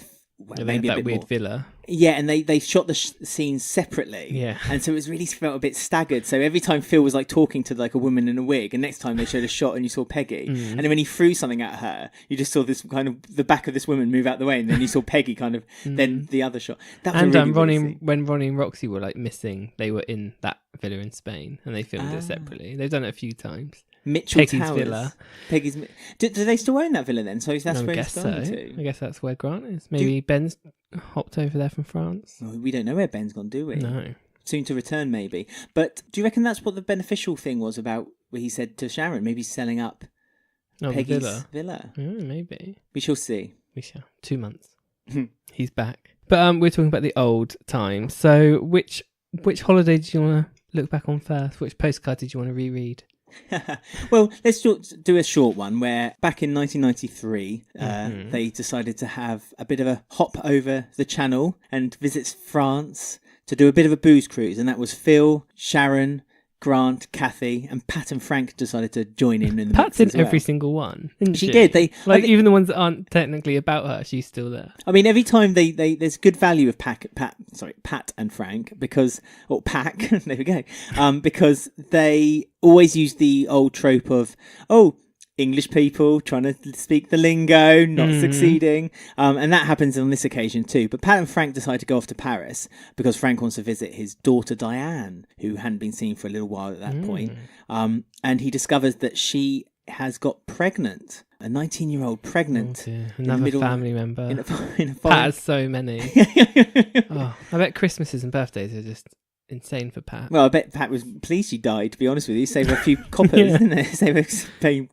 maybe that a bit weird more. villa. Yeah, and they shot the scenes separately. Yeah. And so it was really felt a bit staggered. So every time Phil was like talking to like a woman in a wig, and next time they showed a shot and you saw Peggy. And then when he threw something at her, you just saw this kind of the back of this woman move out the way, and then you saw Peggy kind of then the other shot. That was And when Ronnie and Roxy were like missing, they were in that villa in Spain and they filmed it separately. They've done it a few times. Peggy's Towers. Villa. Do they still own that villa then? So that's where it's gone to. I guess that's where Grant is. Maybe Ben's hopped over there from France. Well, we don't know where Ben's gone, do we? No. Soon to return, maybe. But do you reckon that's what the beneficial thing was about? Where he said to Sharon, maybe selling up Peggy's villa. Maybe We shall see. we shall. 2 months. He's back. But we're talking about the old times. So which holiday did you want to look back on first? Which postcard did you want to reread? Well, let's do a short one where back in 1993 they decided to have a bit of a hop over the channel and visit France to do a bit of a booze cruise, and that was Phil, Sharon, Grant, Kathy, and Pat and Frank decided to join in the Pat's mix in as well. every single one. She did. Even the ones that aren't technically about her, she's still there. I mean, every time there's good value of Pat and Frank Pack. There we go. Because they always use the old trope of English people trying to speak the lingo, not succeeding. And that happens on this occasion too. But Pat and Frank decide to go off to Paris because Frank wants to visit his daughter Diane, who hadn't been seen for a little while at that point. And he discovers that she has got pregnant. A 19-year-old pregnant. Another family member. In a Pat has so many. I bet Christmases and birthdays are just insane for Pat. Well, I bet Pat was pleased she died, to be honest with you. Save her a few coppers, didn't it? Save her paying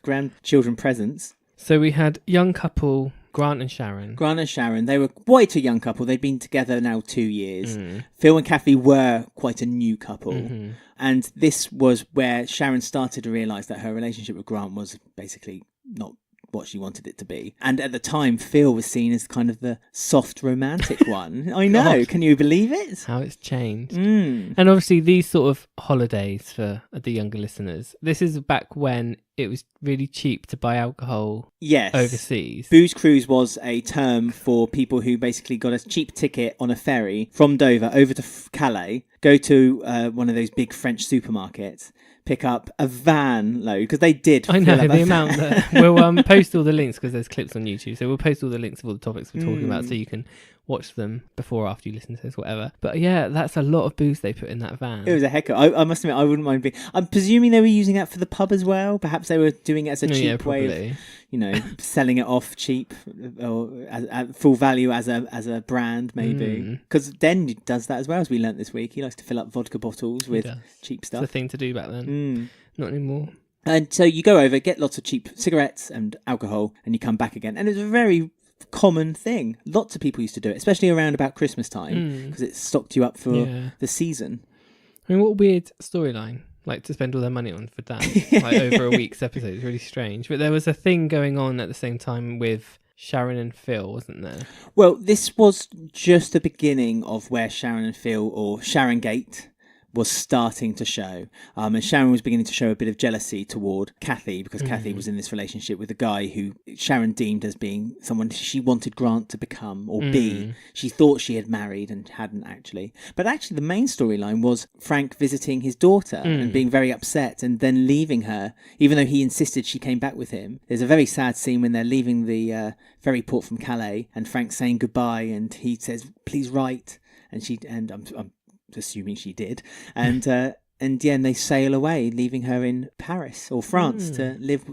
grandchildren presents. So we had young couple, Grant and Sharon. They were quite a young couple. They'd been together now 2 years. Phil and Kathy were quite a new couple. And this was where Sharon started to realise that her relationship with Grant was basically not what she wanted it to be. And at the time, Phil was seen as kind of the soft romantic one. I know. God. Can you believe it? How it's changed. And obviously these sort of holidays for the younger listeners, this is back when it was really cheap to buy alcohol overseas. Booze cruise was a term for people who basically got a cheap ticket on a ferry from Dover over to Calais, go to one of those big French supermarkets, pick up a van load, because they did. I know the amount that we'll post all the links because there's clips on YouTube. So we'll post all the links of all the topics we're talking about, so you can watch them before or after you listen to this, whatever. But yeah, that's a lot of booze they put in that van. It was a heck of. I must admit, I wouldn't mind being. I'm presuming they were using that for the pub as well. Perhaps they were doing it as a cheap way of, selling it off cheap or at full value as a brand, maybe. Because Den does that as well, as we learnt this week. He likes to fill up vodka bottles with cheap stuff. It's the thing to do back then. Not anymore. And so you go over, get lots of cheap cigarettes and alcohol, and you come back again. And it was a very common thing. Lots of people used to do it, especially around about Christmas time, because it stocked you up for the season. I mean, what a weird storyline, like to spend all their money on for that, like over a week's episode. It's really strange. But there was a thing going on at the same time with Sharon and Phil, wasn't there? Well, this was just the beginning of where Sharon and Phil, or Sharon Gate, was starting to show. And Sharon was beginning to show a bit of jealousy toward Kathy, because Kathy was in this relationship with a guy who Sharon deemed as being someone she wanted Grant to become or be. She thought she had married and hadn't actually. But actually the main storyline was Frank visiting his daughter and being very upset and then leaving her, even though he insisted she came back with him. There's a very sad scene when they're leaving the ferry port from Calais and Frank's saying goodbye and he says, "Please write." and I'm assuming she did, and they sail away, leaving her in Paris or France to live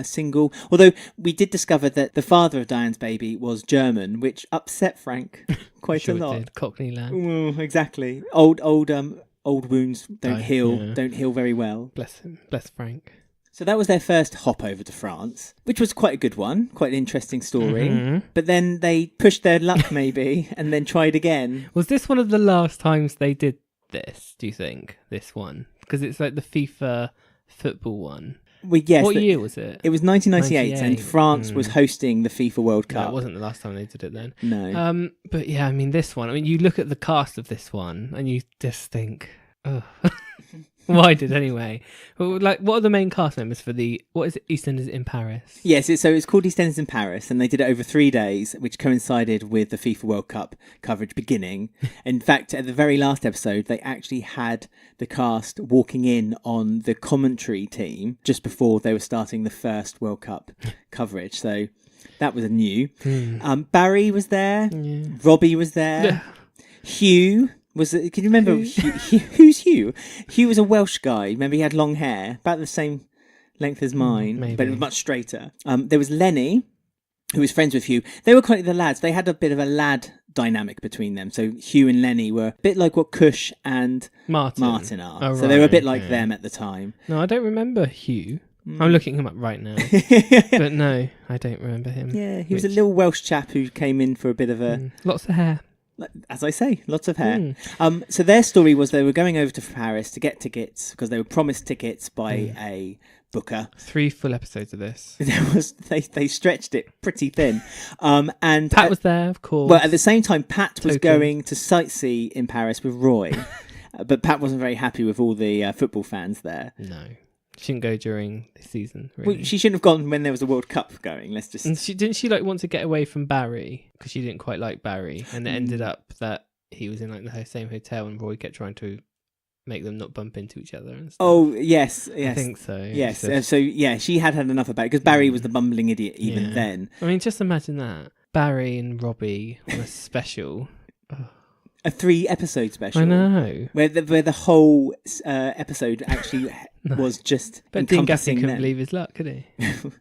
single. Although we did discover that the father of Diane's baby was German, which upset Frank quite a lot. It did. Cockney lad. Exactly. Old wounds don't heal very well. Bless him. Bless Frank. So that was their first hop over to France, which was quite a good one, quite an interesting story. Mm-hmm. But then they pushed their luck maybe and then tried again. Was this one of the last times they did this, do you think, this one? Because it's like the FIFA football one. Well, yes. What year was it? It was 1998 and France was hosting the FIFA World Cup. No, it wasn't the last time they did it then. No. But yeah, I mean, this one, you look at the cast of this one and you just think, why did anyway? Well, like, what are the main cast members for what is it, EastEnders in Paris? Yes, so it's called EastEnders in Paris, and they did it over 3 days, which coincided with the FIFA World Cup coverage beginning. In fact, at the very last episode, they actually had the cast walking in on the commentary team just before they were starting the first World Cup coverage. So that was new. Barry was there. Yeah. Robbie was there. Yeah. Hugh. Can you remember who's Hugh? Hugh was a Welsh guy. Remember, he had long hair, about the same length as mine, but it was much straighter. There was Lenny, who was friends with Hugh. They were quite the lads. They had a bit of a lad dynamic between them. So Hugh and Lenny were a bit like what Cush and Martin are. Oh, so they were a bit like them at the time. No, I don't remember Hugh. I'm looking him up right now. But no, I don't remember him. Yeah, he was a little Welsh chap who came in for a bit of a... Lots of hair. As I say, lots of hair. So their story was they were going over to Paris to get tickets because they were promised tickets by a booker. 3 full episodes of this. They stretched it pretty thin. And Pat was there, of course. Well, at the same time, Pat was going to sightsee in Paris with Roy. But Pat wasn't very happy with all the football fans there. No. She didn't go during the season, really. Well, she shouldn't have gone when there was a World Cup going. Didn't she want to get away from Barry because she didn't quite like Barry, and it ended up that he was in like the same hotel, and Roy kept trying to make them not bump into each other and stuff. Oh yes, I think so. Yes, so yeah, she had enough about it because Barry was the bumbling idiot even then. I mean, just imagine that Barry and Robbie on a special. A 3-episode special. I know. Where the whole episode actually was just but Dean Gaffney couldn't believe his luck, could he?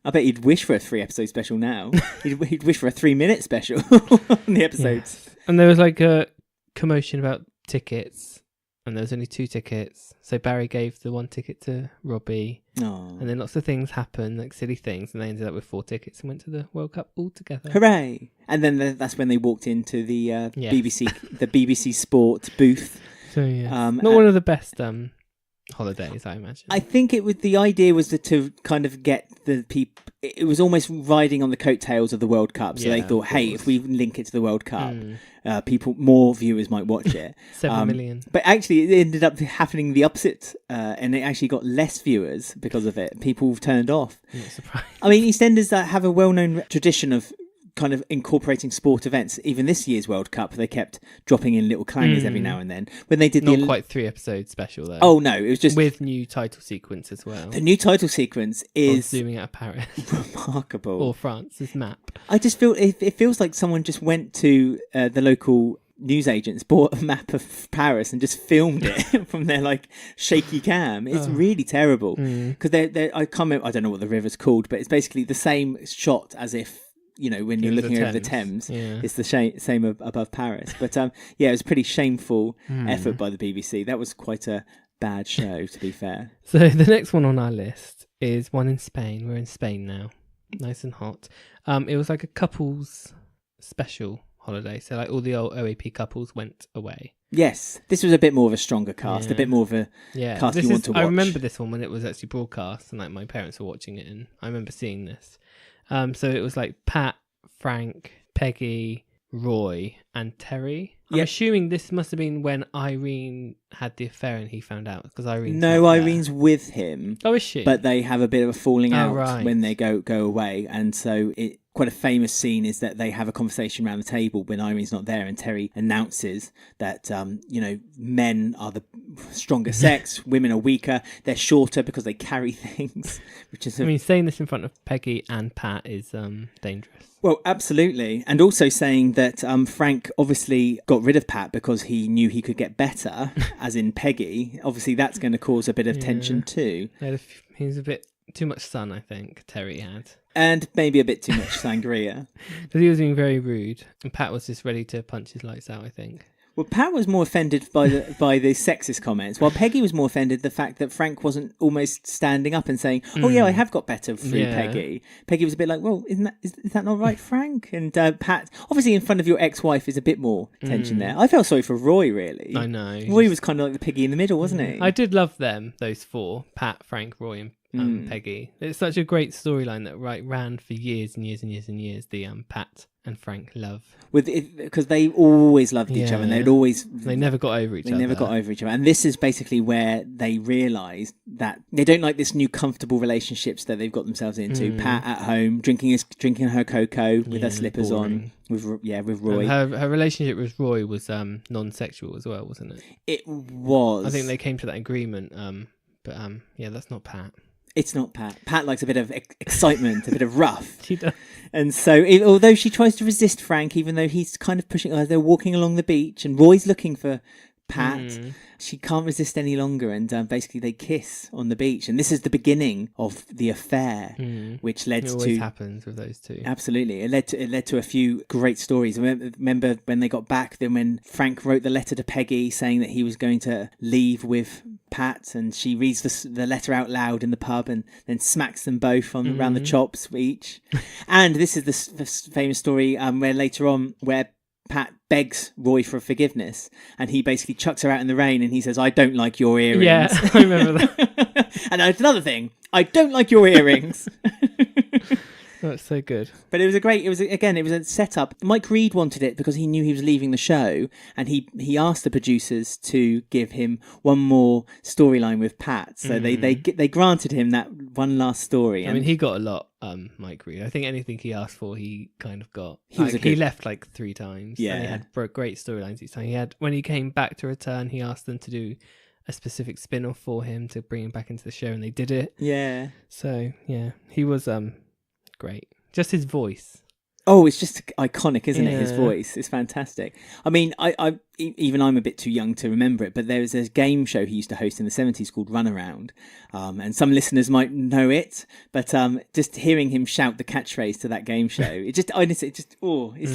I bet he'd wish for a 3-episode special now. he'd wish for a 3-minute special on the episodes. Yes. And there was like a commotion about tickets, and there was only 2 tickets. So Barry gave the 1 ticket to Robbie. Aww. And then lots of things happened, like silly things, and they ended up with 4 tickets and went to the World Cup all together. Hooray! And then that's when they walked into the BBC Sport booth. So yeah, not one of the best holidays, I imagine. I think the idea was to kind of get the people. It was almost riding on the coattails of the World Cup. So they thought, hey, if we link it to the World Cup, more viewers might watch it. 7 million. But actually, it ended up happening the opposite, and it actually got less viewers because of it. People turned off. I'm not surprised. I mean, EastEnders have a well-known tradition of kind of incorporating sport events. Even this year's World Cup, they kept dropping in little clangers every now and then. When they did not quite 3-episode special though. Oh no, it was just with new title sequence as well. The new title sequence is zooming out of Paris, remarkable, or France's map. I just feel it feels like someone just went to the local newsagents, bought a map of Paris and just filmed it from their like shaky cam. It's really terrible because I can't remember, I don't know what the river's called, but it's basically the same shot as if, you know, when you're looking over the Thames, it's the same above Paris. But it was a pretty shameful effort by the BBC. That was quite a bad show, to be fair. So the next one on our list is one in Spain. We're in Spain now, nice and hot. It was like a couples special holiday, so like all the old OAP couples went away. Yes, this was a bit more of a stronger cast, a bit more of a cast you want to watch. I remember this one when it was actually broadcast, and like my parents were watching it, and I remember seeing this. So it was like Pat, Frank, Peggy, Roy, and Terry. I'm assuming this must have been when Irene had the affair and he found out, because Irene's with him. Oh, is she? But they have a bit of a falling out when they go away, and so it quite a famous scene is that they have a conversation around the table when Irene's not there, and Terry announces that men are the stronger sex, women are weaker, they're shorter because they carry things, which is saying this in front of Peggy and Pat is dangerous. Well, absolutely. And also saying that Frank obviously got rid of Pat because he knew he could get better, as in Peggy. Obviously, that's going to cause a bit of tension too. He was a bit too much sun, I think, Terry had. And maybe a bit too much sangria. Because he was being very rude. And Pat was just ready to punch his lights out, I think. Well, Pat was more offended by the sexist comments, while Peggy was more offended the fact that Frank wasn't almost standing up and saying, "Oh yeah, I have got better through Peggy." Peggy was a bit like, "Well, is that not right, Frank?" And Pat, obviously, in front of your ex-wife, is a bit more tension there. I felt sorry for Roy, really. I know. Roy was kind of like the piggy in the middle, wasn't he? I did love them, those four: Pat, Frank, Roy, and Peggy. It's such a great storyline that ran for years and years and years and years. The Pat and Frank love, because they always loved each other, and they never got over each other. They never got over each other, and this is basically where they realise that they don't like this new comfortable relationships that they've got themselves into. Pat at home drinking her cocoa with her slippers boring. on, with Roy. And her relationship with Roy was non-sexual as well, wasn't it? It was. I think they came to that agreement, but that's not Pat. It's not Pat. Pat likes a bit of excitement, a bit of rough. She does. And so, although she tries to resist Frank, even though he's kind of pushing her, they're walking along the beach and Roy's looking for Pat. She can't resist any longer, and basically they kiss on the beach. And this is the beginning of the affair, which led it to... It always happens with those two. Absolutely. It led to a few great stories. Remember when they got back, then when Frank wrote the letter to Peggy saying that he was going to leave with Pat, and she reads the letter out loud in the pub and then smacks them both around the chops each. And this is the famous story where later on, where Pat begs Roy for forgiveness, and he basically chucks her out in the rain, and he says, "I don't like your earrings." Yeah, I remember that. And another thing, "I don't like your earrings." That's so good. But it was a setup. Mike Reed wanted it because he knew he was leaving the show, and he asked the producers to give him one more storyline with Pat. So they granted him that one last story. I mean, he got a lot, Mike Reed. I think anything he asked for, he kind of got. He left like 3 times. Yeah. And he had great storylines each time. When he came back to return, he asked them to do a specific spin-off for him to bring him back into the show, and they did it. Yeah. So, yeah, he was great. Just his voice. Oh, it's just iconic, isn't it? His voice is fantastic. I mean, I'm a bit too young to remember it, but there was a game show he used to host in the 70s called Runaround, and some listeners might know it. But just hearing him shout the catchphrase to that game show, it's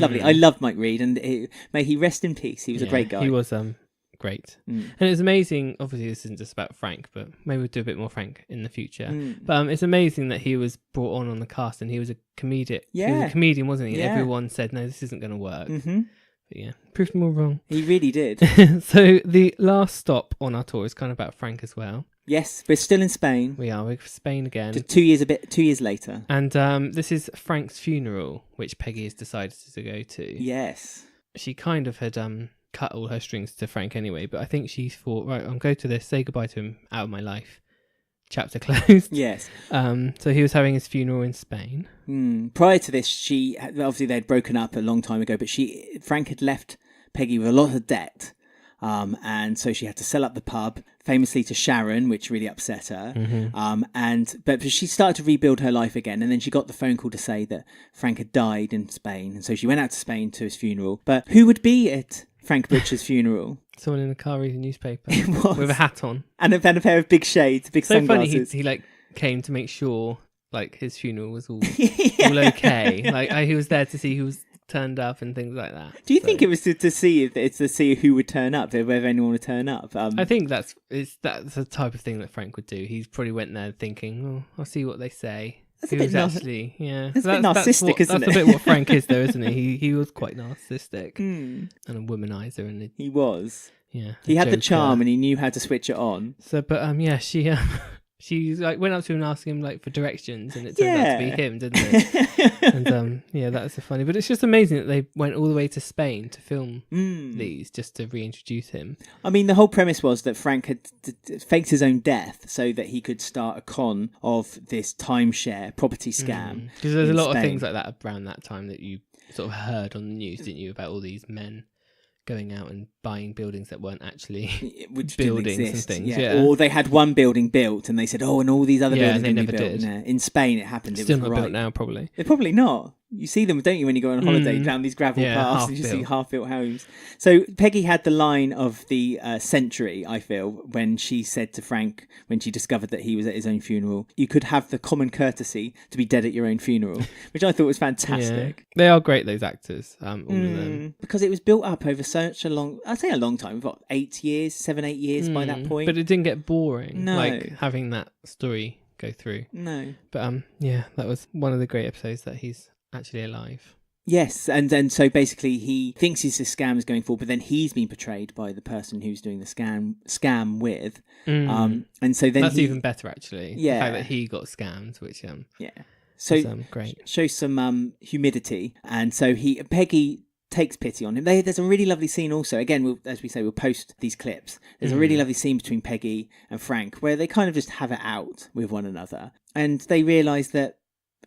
lovely. I love Mike Reed, and may he rest in peace. He was a great guy. He was great. And it's amazing. Obviously, this isn't just about Frank, but maybe we'll do a bit more Frank in the future. But it's amazing that he was brought on the cast, and he was a comedic. Yeah. He was a comedian, wasn't he? Yeah. Everyone said, "No, this isn't going to work." But yeah, proved them all wrong. He really did. So the last stop on our tour is kind of about Frank as well. Yes, we're still in Spain. We're in Spain again. Just 2 years later. And this is Frank's funeral, which Peggy has decided to go to. Yes. She kind of had cut all her strings to Frank anyway, but I think she thought, right, I'll go to this, say goodbye to him, out of my life. Chapter closed. Yes. So he was having his funeral in Spain. Prior to this, obviously they'd broken up a long time ago, but Frank had left Peggy with a lot of debt, and so she had to sell up the pub, famously to Sharon, which really upset her. But she started to rebuild her life again, and then she got the phone call to say that Frank had died in Spain, and so she went out to Spain to his funeral. But who would be at Frank Butcher's funeral? Someone in a car reading a newspaper. It was. With a hat on. And a pair of big shades, big sunglasses. So funny, he came to make sure his funeral was all okay. He was there to see who was turned up and things like that. Do you think it was to see who would turn up, whether anyone would turn up? I think that's the type of thing that Frank would do. He probably went there thinking, I'll see what they say. That's a bit narcissistic, isn't it? That's a bit what Frank is, though, isn't he? He was quite narcissistic and a womanizer, and he was. Yeah, he had the charm, and he knew how to switch it on. So, but she She like went up to him and asked him like for directions, and it turned out to be him, didn't it? And that's so funny. But it's just amazing that they went all the way to Spain to film these just to reintroduce him. I mean, the whole premise was that Frank had faked his own death so that he could start a con of this timeshare property scam. Because there's a lot of things like that around that time that you sort of heard on the news, didn't you, about all these men going out and buying buildings that weren't actually buildings and things. Yeah. Or they had one building built and they said, and all these other buildings they never be built. did. Yeah. In Spain it happened. Still it was not built now, probably. They're probably not. You see them, don't you, when you go on holiday down these gravel paths, you see half-built homes. So Peggy had the line of the century, I feel, when she said to Frank, when she discovered that he was at his own funeral, you could have the common courtesy to be dead at your own funeral, which I thought was fantastic. Yeah. They are great, those actors, all of them. Because it was built up over such a long, I'd say a long time, what, 8 years, 7-8 years by that point. But it didn't get boring, no. like having that story go through. No. But that was one of the great episodes that he's actually alive. Yes, and then so basically he thinks his scam is going forward, but then he's been portrayed by the person who's doing the scam with. And so then that's even better, actually. Yeah. The fact that he got scammed, which so was, great. Shows some humidity, and so Peggy takes pity on him. There's a really lovely scene also. Again, as we say, we'll post these clips. There's a really lovely scene between Peggy and Frank where they kind of just have it out with one another, and they realise that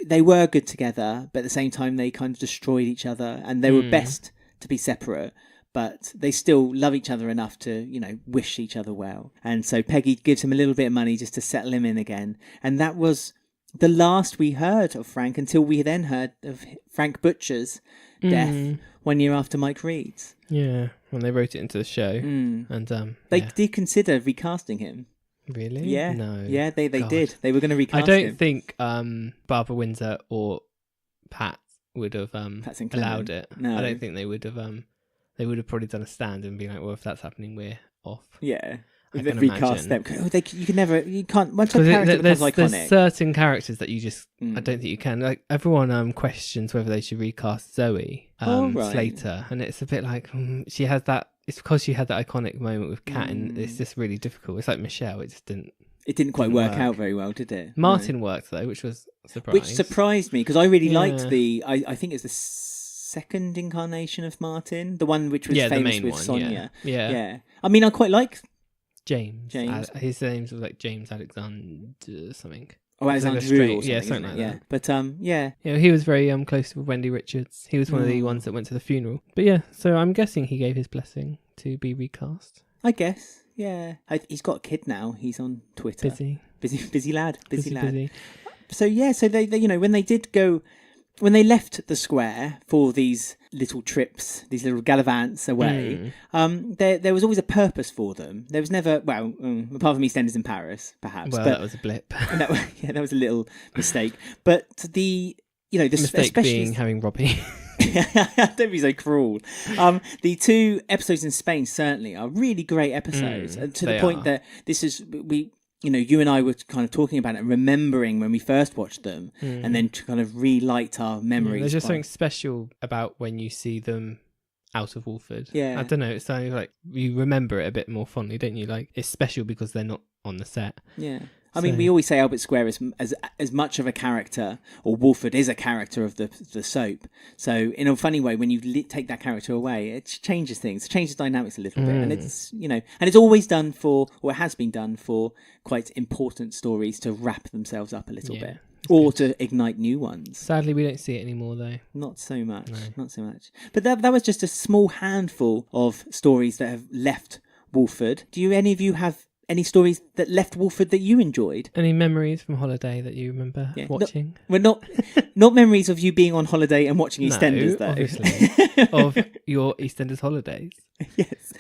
they were good together, but at the same time they kind of destroyed each other, and they were best to be separate, but they still love each other enough to, wish each other well. And so Peggy gives him a little bit of money just to settle him in again. And that was the last we heard of Frank until we then heard of Frank Butcher's death 1 year after Mike Reed's. Yeah, when they wrote it into the show. And they did consider recasting him. Really? Yeah. No. Yeah, they did. They were going to recast him. him. I don't think Barbara Windsor or Pat would have allowed it. No. I don't think they would have. They would have probably done a stand and been like, well, if that's happening, we're off. Yeah. They've recast them. You can't. Once a character becomes iconic. There's certain characters that you just, I don't think you can. Like, everyone questions whether they should recast Zoe Slater, and it's a bit like she has that. It's because she had that iconic moment with Kat, and it's just really difficult. It's like Michelle. It just didn't. It didn't quite work out very well, did it? Martin worked though, which was surprising. Which surprised me because I really liked the. I think it's the second incarnation of Martin, the one which was famous with Sonia. Yeah. I mean, I quite like James. His name's like James Alexander something. Oh, Alexander Drew or something. Something like that. But he was very close with Wendy Richards. He was one of the ones that went to the funeral. But so I'm guessing he gave his blessing to be recast. I guess, yeah. He's got a kid now. He's on Twitter. Busy lad. Busy. So they when they did go, when they left the square for these little trips, these little gallivants away, there was always a purpose for them. There was never, apart from EastEnders in Paris, perhaps. Well, that was a blip. That was a little mistake. But the mistake being having Robbie. Don't be so cruel. The 2 episodes in Spain certainly are really great episodes, to the point that this is you and I were kind of talking about it and remembering when we first watched them, and then to kind of relight our memories. There's just something special about when you see them out of Walford. Yeah. I don't know, it's something like you remember it a bit more fondly, don't you? Like, it's special because they're not on the set. Yeah. I mean, we always say Albert Square is as much of a character, or Walford is a character of the soap. So in a funny way, when you take that character away, it changes things, it changes dynamics a little bit, and it's and it's always done for, or it has been done for, quite important stories to wrap themselves up a little bit, or to ignite new ones. Sadly, we don't see it anymore, though. Not so much. Not so much. But that was just a small handful of stories that have left Walford. Do any of you have any stories that left Walford that you enjoyed? Any memories from holiday that you remember watching? Not memories of you being on holiday and watching EastEnders, though. Obviously. Of your EastEnders holidays. Yes.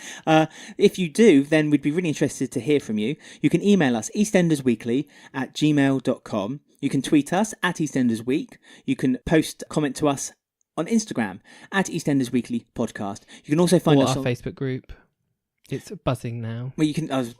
If you do, then we'd be really interested to hear from you. You can email us eastendersweekly@gmail.com. You can tweet us @EastEndersWeek. You can post comment to us on Instagram @EastEnders Weekly Podcast. You can also find us on our Facebook group. It's buzzing now. Well, you can. I was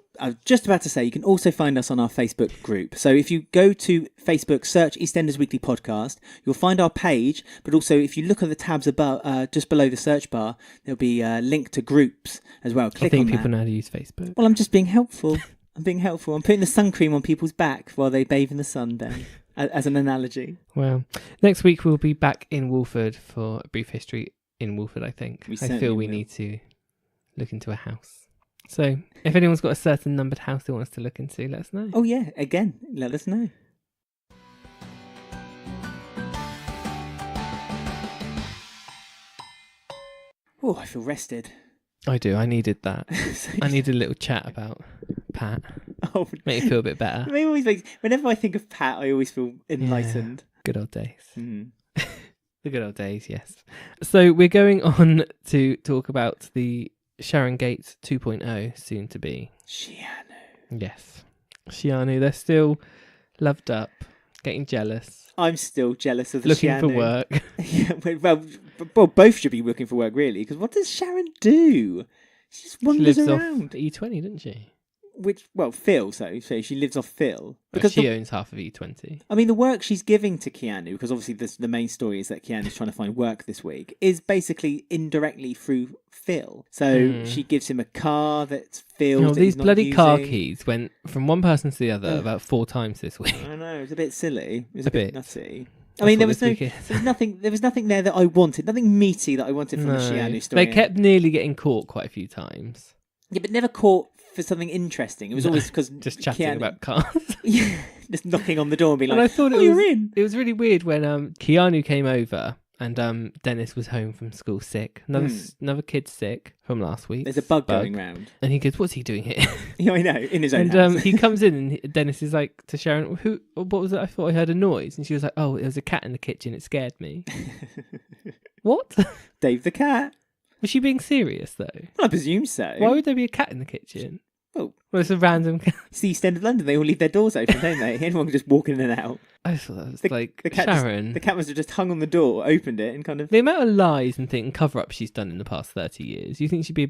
just about to say, you can also find us on our Facebook group. So if you go to Facebook, search EastEnders Weekly Podcast, you'll find our page. But also, if you look at the tabs above, just below the search bar, there'll be a link to groups as well. Click on that. I think people know how to use Facebook. Well, I'm just being helpful. I'm being helpful. I'm putting the sun cream on people's back while they bathe in the sun, Dan, as an analogy. Well, next week we'll be back in Walford for a brief history in Walford, I think. I feel we need to look into a house. So if anyone's got a certain numbered house they want us to look into, let us know. Oh, yeah. Again, let us know. Oh, I feel rested. I do. I needed that. I need a little chat about Pat. Oh, make me feel a bit better. It always makes, whenever I think of Pat, I always feel enlightened. Yeah. Good old days. Mm. The good old days, yes. So we're going on to talk about the Sharon Gates 2.0, soon to be. Sheanu. Yes. Sheanu, they're still loved up, getting jealous. I'm still jealous of the looking Sheanu. for work. Yeah, well, both should be looking for work, really, because what does Sharon do? She just wanders around. Off E20, doesn't she? Phil, so she lives off Phil. Because she owns half of E20. I mean, the work she's giving to Keanu, because obviously the main story is that Keanu's trying to find work this week, is basically indirectly through Phil. So she gives him a car that's Phil's. These bloody car keys went from one person to the other about 4 times this week. I know, it was a bit silly. It was a bit nutty. I mean, there was nothing there that I wanted, nothing meaty that I wanted from the Sheanu story. They kept nearly getting caught quite a few times. Yeah, but never caught for something interesting. It was always because just chatting about cars. Yeah, just knocking on the door and being and like, I thought you're in. It was really weird when Keanu came over and Dennis was home from school sick. Another kid sick from last week. There's a bug going round. And he goes, what's he doing here? Yeah, I know, in his own house. And he comes in and Dennis is like to Sharon, what was it? I thought I heard a noise. And she was like, oh, there was a cat in the kitchen. It scared me. What? Dave the cat. Was she being serious, though? I presume so. Why would there be a cat in the kitchen? Well, it's a random cat. It's the East End of London. They all leave their doors open, don't they? Anyone can just walk in and out. I thought that was the cat Sharon. The cat must have just hung on the door, opened it, and kind of... The amount of lies and cover-ups she's done in the past 30 years, you think she'd be a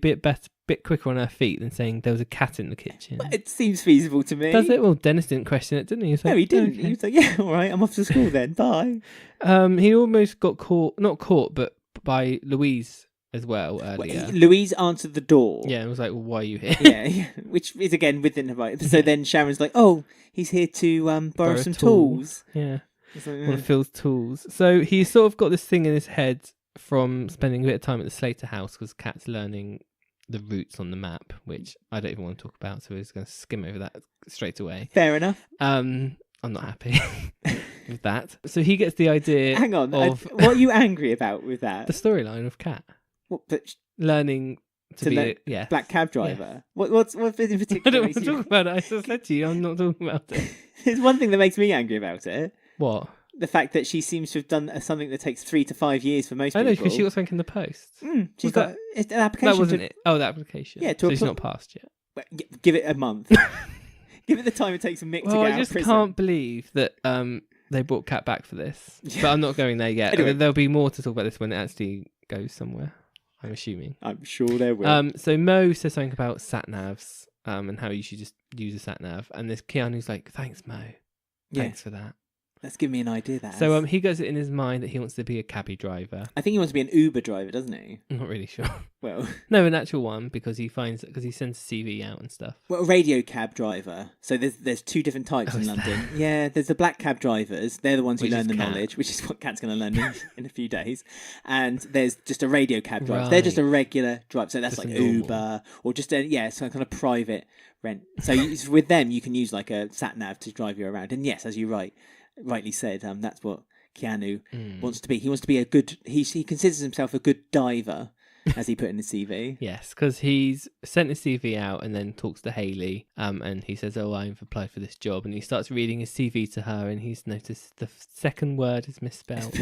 bit quicker on her feet than saying there was a cat in the kitchen? It seems feasible to me. Does it? Well, Dennis didn't question it, didn't he? No, he didn't. Okay. He was like, yeah, all right, I'm off to school then. Bye. He almost got caught, not caught, but by Louise as well earlier. Louise answered the door. Yeah, and was like, well, why are you here? Yeah, which is again within her right. So then Sharon's like, oh, he's here to borrow some tools. Yeah. Like, one of Phil's tools. So he's sort of got this thing in his head from spending a bit of time at the Slater house because Kat's learning the routes on the map, which I don't even want to talk about, so he's going to skim over that straight away. Fair enough. I'm not happy with that. So he gets the idea. Hang on, what are you angry about with that? The storyline of Kat. What? But learning to be a black cab driver. Yeah. What in particular? I don't want to talk about it. I just said to you, I'm not talking about it. There's one thing that makes me angry about it. What? The fact that she seems to have done something that takes 3 to 5 years for most people. I know, because she got something in the post. She's got an application. That wasn't it. Oh, the application. Yeah, so she's not passed yet. Well, give it a month. Give it the time it takes for Mick to get out of prison. I just can't believe that they brought Kat back for this. But I'm not going there yet. Anyway. There'll be more to talk about this when it actually goes somewhere. I'm assuming. I'm sure there will. So Mo says something about sat-navs and how you should just use a sat-nav. And this Keanu's like, thanks, Mo. Thanks for that. Let's give me an idea there. So he goes it in his mind that he wants to be a cabbie driver. I think he wants to be an Uber driver, doesn't he? I'm not really sure. Well, no, an actual one because he sends a CV out and stuff. Well, a radio cab driver. So there's 2 different types in London. Yeah, there's the black cab drivers. They're the ones who learn the knowledge, which is what Kat's going to learn in a few days. And there's just a radio cab driver. Right. They're just a regular driver. So that's just like Uber or just so kind of private rent. So with them, you can use like a sat nav to drive you around. And yes, as you rightly said, that's what Keanu wants to be. He wants to be a good. He considers himself a good diver, as he put in his CV. Yes, because he's sent his CV out and then talks to Hayley, and he says, "Oh, I've applied for this job," and he starts reading his CV to her, and he's noticed the second word is misspelled,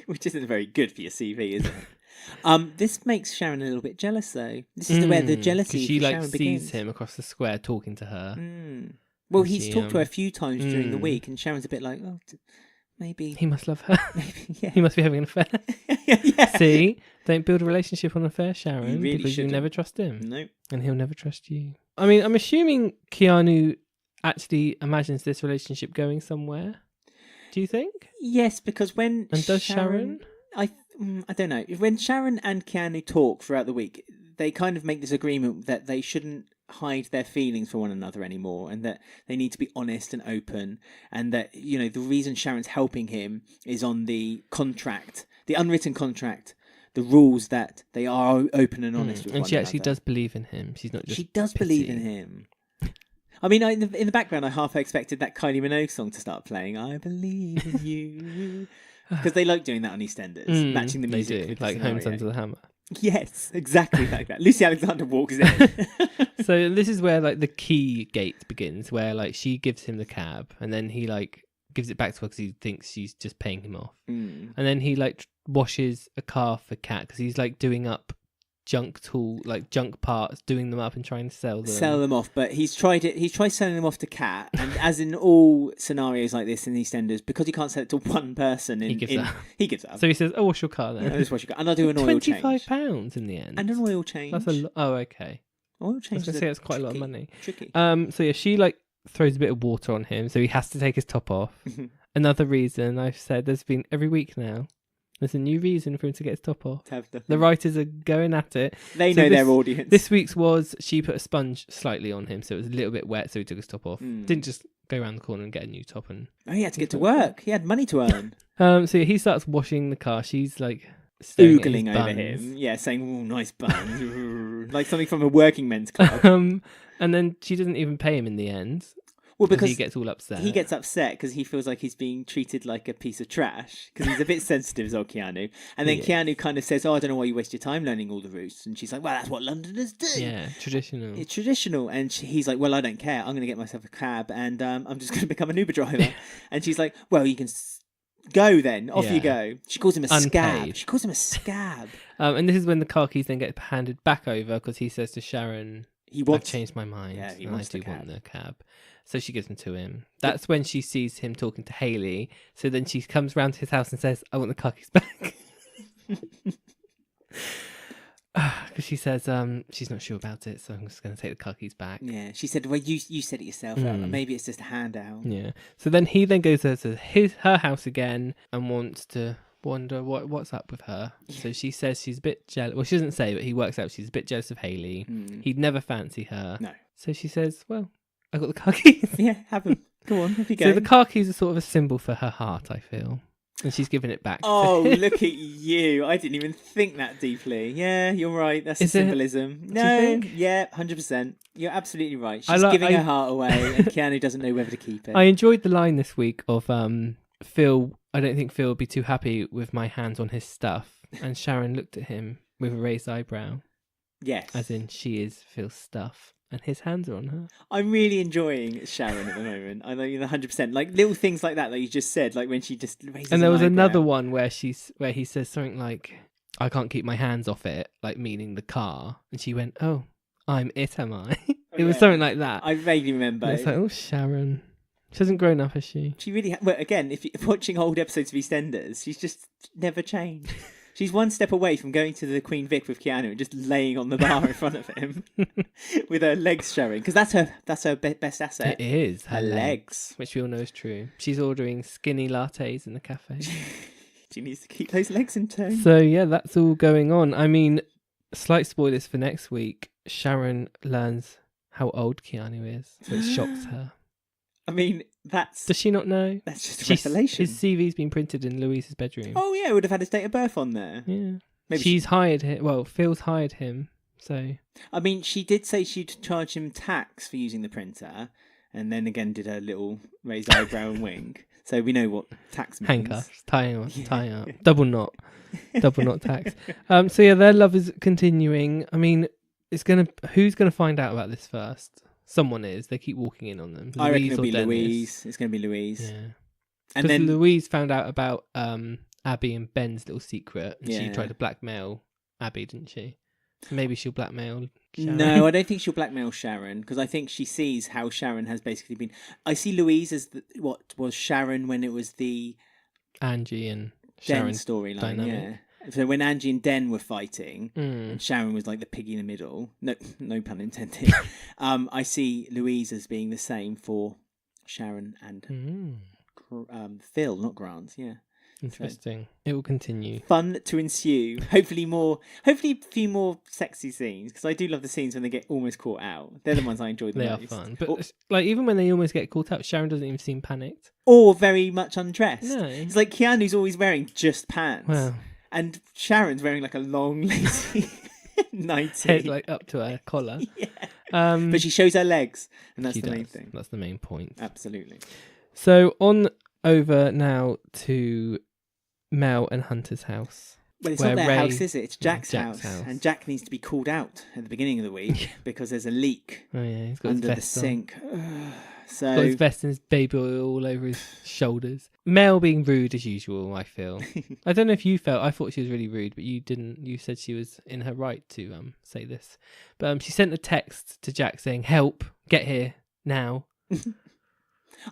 which isn't very good for your CV, is it? This makes Sharon a little bit jealous, though. This is where the jealousy she for Sharon begins. Sees him across the square talking to her. Well, he's talked to her a few times during the week, and Sharon's a bit like, oh, maybe... He must love her. Maybe, yeah. He must be having an affair. Yeah. See? Don't build a relationship on an affair, Sharon, really because shouldn't. You never trust him. Nope. And he'll never trust you. I mean, I'm assuming Keanu actually imagines this relationship going somewhere. Do you think? Yes, because when And does Sharon? I don't know. When Sharon and Keanu talk throughout the week, they kind of make this agreement that they shouldn't hide their feelings for one another anymore, and that they need to be honest and open, and that, you know, the reason Sharon's helping him is on the contract, the unwritten contract, the rules that they are open and honest with one another. And she actually does believe in him. She's not just She does believe in him. I mean, in the background, I half expected that Kylie Minogue song to start playing. I believe in you. Because they like doing that on EastEnders, matching the music. They do, like Homes Under the Hammer. Yes, exactly like that. Lucy Alexander walks in. So this is where like the key gate begins, where like she gives him the cab, and then he like gives it back to her because he thinks she's just paying him off. And then he like washes a car for Kat because he's like doing up junk parts, doing them up and trying to sell them off. But he's tried selling them off to Kat, and as in all scenarios like this in EastEnders, because he can't sell it to one person, he gives up. So he says, "Oh, wash your car then." Yeah, just wash your car, and I'll do an oil change. £25 in the end, and an oil change. That's okay. Oil change. I was gonna say it's quite a lot of money. Tricky. So yeah, she like throws a bit of water on him, so he has to take his top off. Another reason I've said there's been every week now. There's a new reason for him to get his top off. The writers are going at it. They know their audience. This week's was she put a sponge slightly on him, so it was a little bit wet, so he took his top off. Didn't just go around the corner and get a new top. He had to get to work. He had money to earn. So yeah, he starts washing the car. She's like oogling over him. Yeah, saying, "Oh, nice buns." Like something from a working men's club. And then she doesn't even pay him in the end. Well, because he gets all upset. He gets upset because he feels like he's being treated like a piece of trash because he's a bit sensitive as old Keanu. And then Keanu kind of says, "Oh, I don't know why you waste your time learning all the routes." And she's like, "Well, that's what Londoners do." Yeah, traditional. It's traditional. And he's like, "Well, I don't care. I'm going to get myself a cab and I'm just going to become an Uber driver." And she's like, "Well, you can go then. Off you go." She calls him a scab. She calls him a scab. And this is when the car keys then get handed back over because he says to Sharon, "I've changed my mind. Yeah, he and wants I do want the cab." So she gives them to him. That's when she sees him talking to Hayley. So then she comes round to his house and says, "I want the car keys back." Because she says she's not sure about it, so I'm just going to take the car keys back. Yeah, she said, "Well, you said it yourself. Maybe it's just a handout." Yeah. So then he then goes to her house again and wants to wonder what's up with her. So she says she's a bit jealous. Well, she doesn't say, but he works out she's a bit jealous of Hayley. He'd never fancy her. No. So she says, "Well, I got the car keys." Yeah, have them. Go on, off you go. So the car keys are sort of a symbol for her heart, I feel. And she's giving it back. Oh, look at you. I didn't even think that deeply. Yeah, you're right. That's the symbolism. No, yeah, 100%. You're absolutely right. She's giving her heart away and Keanu doesn't know whether to keep it. I enjoyed the line this week of Phil, I don't think Phil would be too happy with my hands on his stuff. And Sharon looked at him with a raised eyebrow. Yes. As in, she is Phil's stuff. And his hands are on her. I'm really enjoying Sharon at the moment. I know you're 100%. Like little things like that you just said, like when she just raises And there was eyebrow. another one where he says something like, "I can't keep my hands off it," like meaning the car. And she went, "Oh, I'm it, am I?" It was something like that. I vaguely remember. And it's like, oh, Sharon. She hasn't grown up, has she? She really... Well, again, if you're watching old episodes of EastEnders, she's just never changed. She's one step away from going to the Queen Vic with Keanu and just laying on the bar in front of him with her legs showing. Because that's her best asset. It is. Her legs. Which we all know is true. She's ordering skinny lattes in the cafe. She needs to keep those legs in tow. So, yeah, that's all going on. I mean, slight spoilers for next week. Sharon learns how old Keanu is. So it shocks her. I mean, that's... Does she not know? That's just a revelation. His CV's been printed in Louise's bedroom. Oh, yeah, would have had his date of birth on there. Yeah. Maybe she's hired him. Well, Phil's hired him, so... I mean, she did say she'd charge him tax for using the printer, and then again did her little raised eyebrow and wink. So we know what tax means. Handcuffs, tying up. Double knot tax. So yeah, their love is continuing. I mean, who's gonna find out about this first? Someone is. They keep walking in on them. I reckon it'll be Louise. It's going to be Louise. Yeah. And then Louise found out about Abby and Ben's little secret, and she tried to blackmail Abby, didn't she? So maybe she'll blackmail Sharon. No, I don't think she'll blackmail Sharon, because I think she sees how Sharon has basically been... I see Louise as what was Sharon when it was the... Angie and Den Sharon storyline, dynamic. yeah. So when Angie and Den were fighting, and Sharon was like the piggy in the middle, no pun intended, I see Louise as being the same for Sharon and Phil, not Grant, yeah. Interesting. It will continue. Fun to ensue. Hopefully a few more sexy scenes, because I do love the scenes when they get almost caught out. They're the ones I enjoy the most. They are fun. But like even when they almost get caught out, Sharon doesn't even seem panicked. Or very much undressed. No. It's like Keanu's always wearing just pants. Wow. And Sharon's wearing like a long, lacy nightie. Head like up to her collar. Yeah. But she shows her legs, and that's the main thing. That's the main point. Absolutely. So on over now to Mel and Hunter's house. Well, it's not their house, is it? It's Jack's house. And Jack needs to be called out at the beginning of the week because there's a leak he's got under his the vest sink. So got his vest and his baby oil all over his shoulders. Mel being rude as usual, I feel. I don't know if you felt. I thought she was really rude, but you didn't. You said she was in her right to say this. But she sent a text to Jack saying, "Help! Get here now."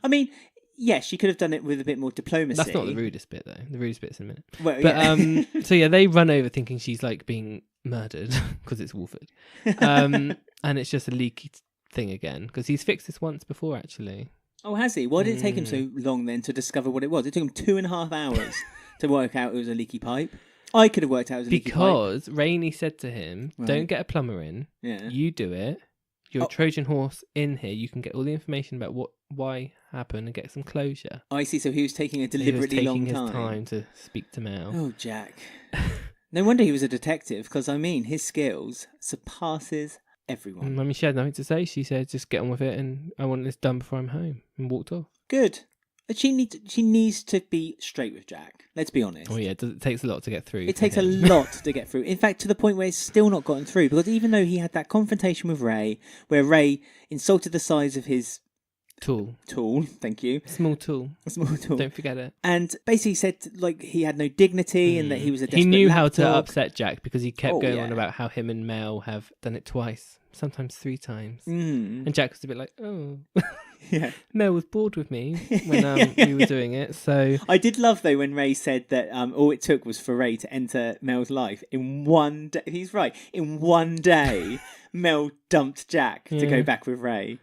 I mean, yes, she could have done it with a bit more diplomacy. That's not the rudest bit, though. The rudest bit's in a minute. Well, but so yeah, they run over thinking she's like being murdered because it's Walford, and it's just a leaky thing again because he's fixed this once before actually. Oh, has he? Why did it take him so long then to discover what it was? It took him 2.5 hours to work out it was a leaky pipe. I could have worked out it was a leaky pipe. Because Rainey said to him, "Don't get a plumber in. Yeah. You do it. You're a Trojan horse in here. You can get all the information about why happened and get some closure." I see. So he was taking a deliberately long time. His time to speak to Mel. Oh, Jack. No wonder he was a detective, because I mean, his skills surpasses everyone. I mean, she had nothing to say. She said, "Just get on with it, and I want this done before I'm home," and walked off. Good. She needs to be straight with Jack. Let's be honest. Oh yeah, it takes a lot to get through. It takes a lot to get through. In fact, to the point where it's still not gotten through. Because even though he had that confrontation with Ray, where Ray insulted the size of his tool, thank you. Small tool. Don't forget it. And basically said like he had no dignity and that he was a desperate He knew how lapdog. to upset Jack because he kept going on about how him and Mel have done it twice, sometimes 3 times. And Jack was a bit like, oh. Yeah. Mel was bored with me when we were doing it, so... I did love, though, when Ray said that all it took was for Ray to enter Mel's life in one day. He's right. In one day, Mel dumped Jack to go back with Ray.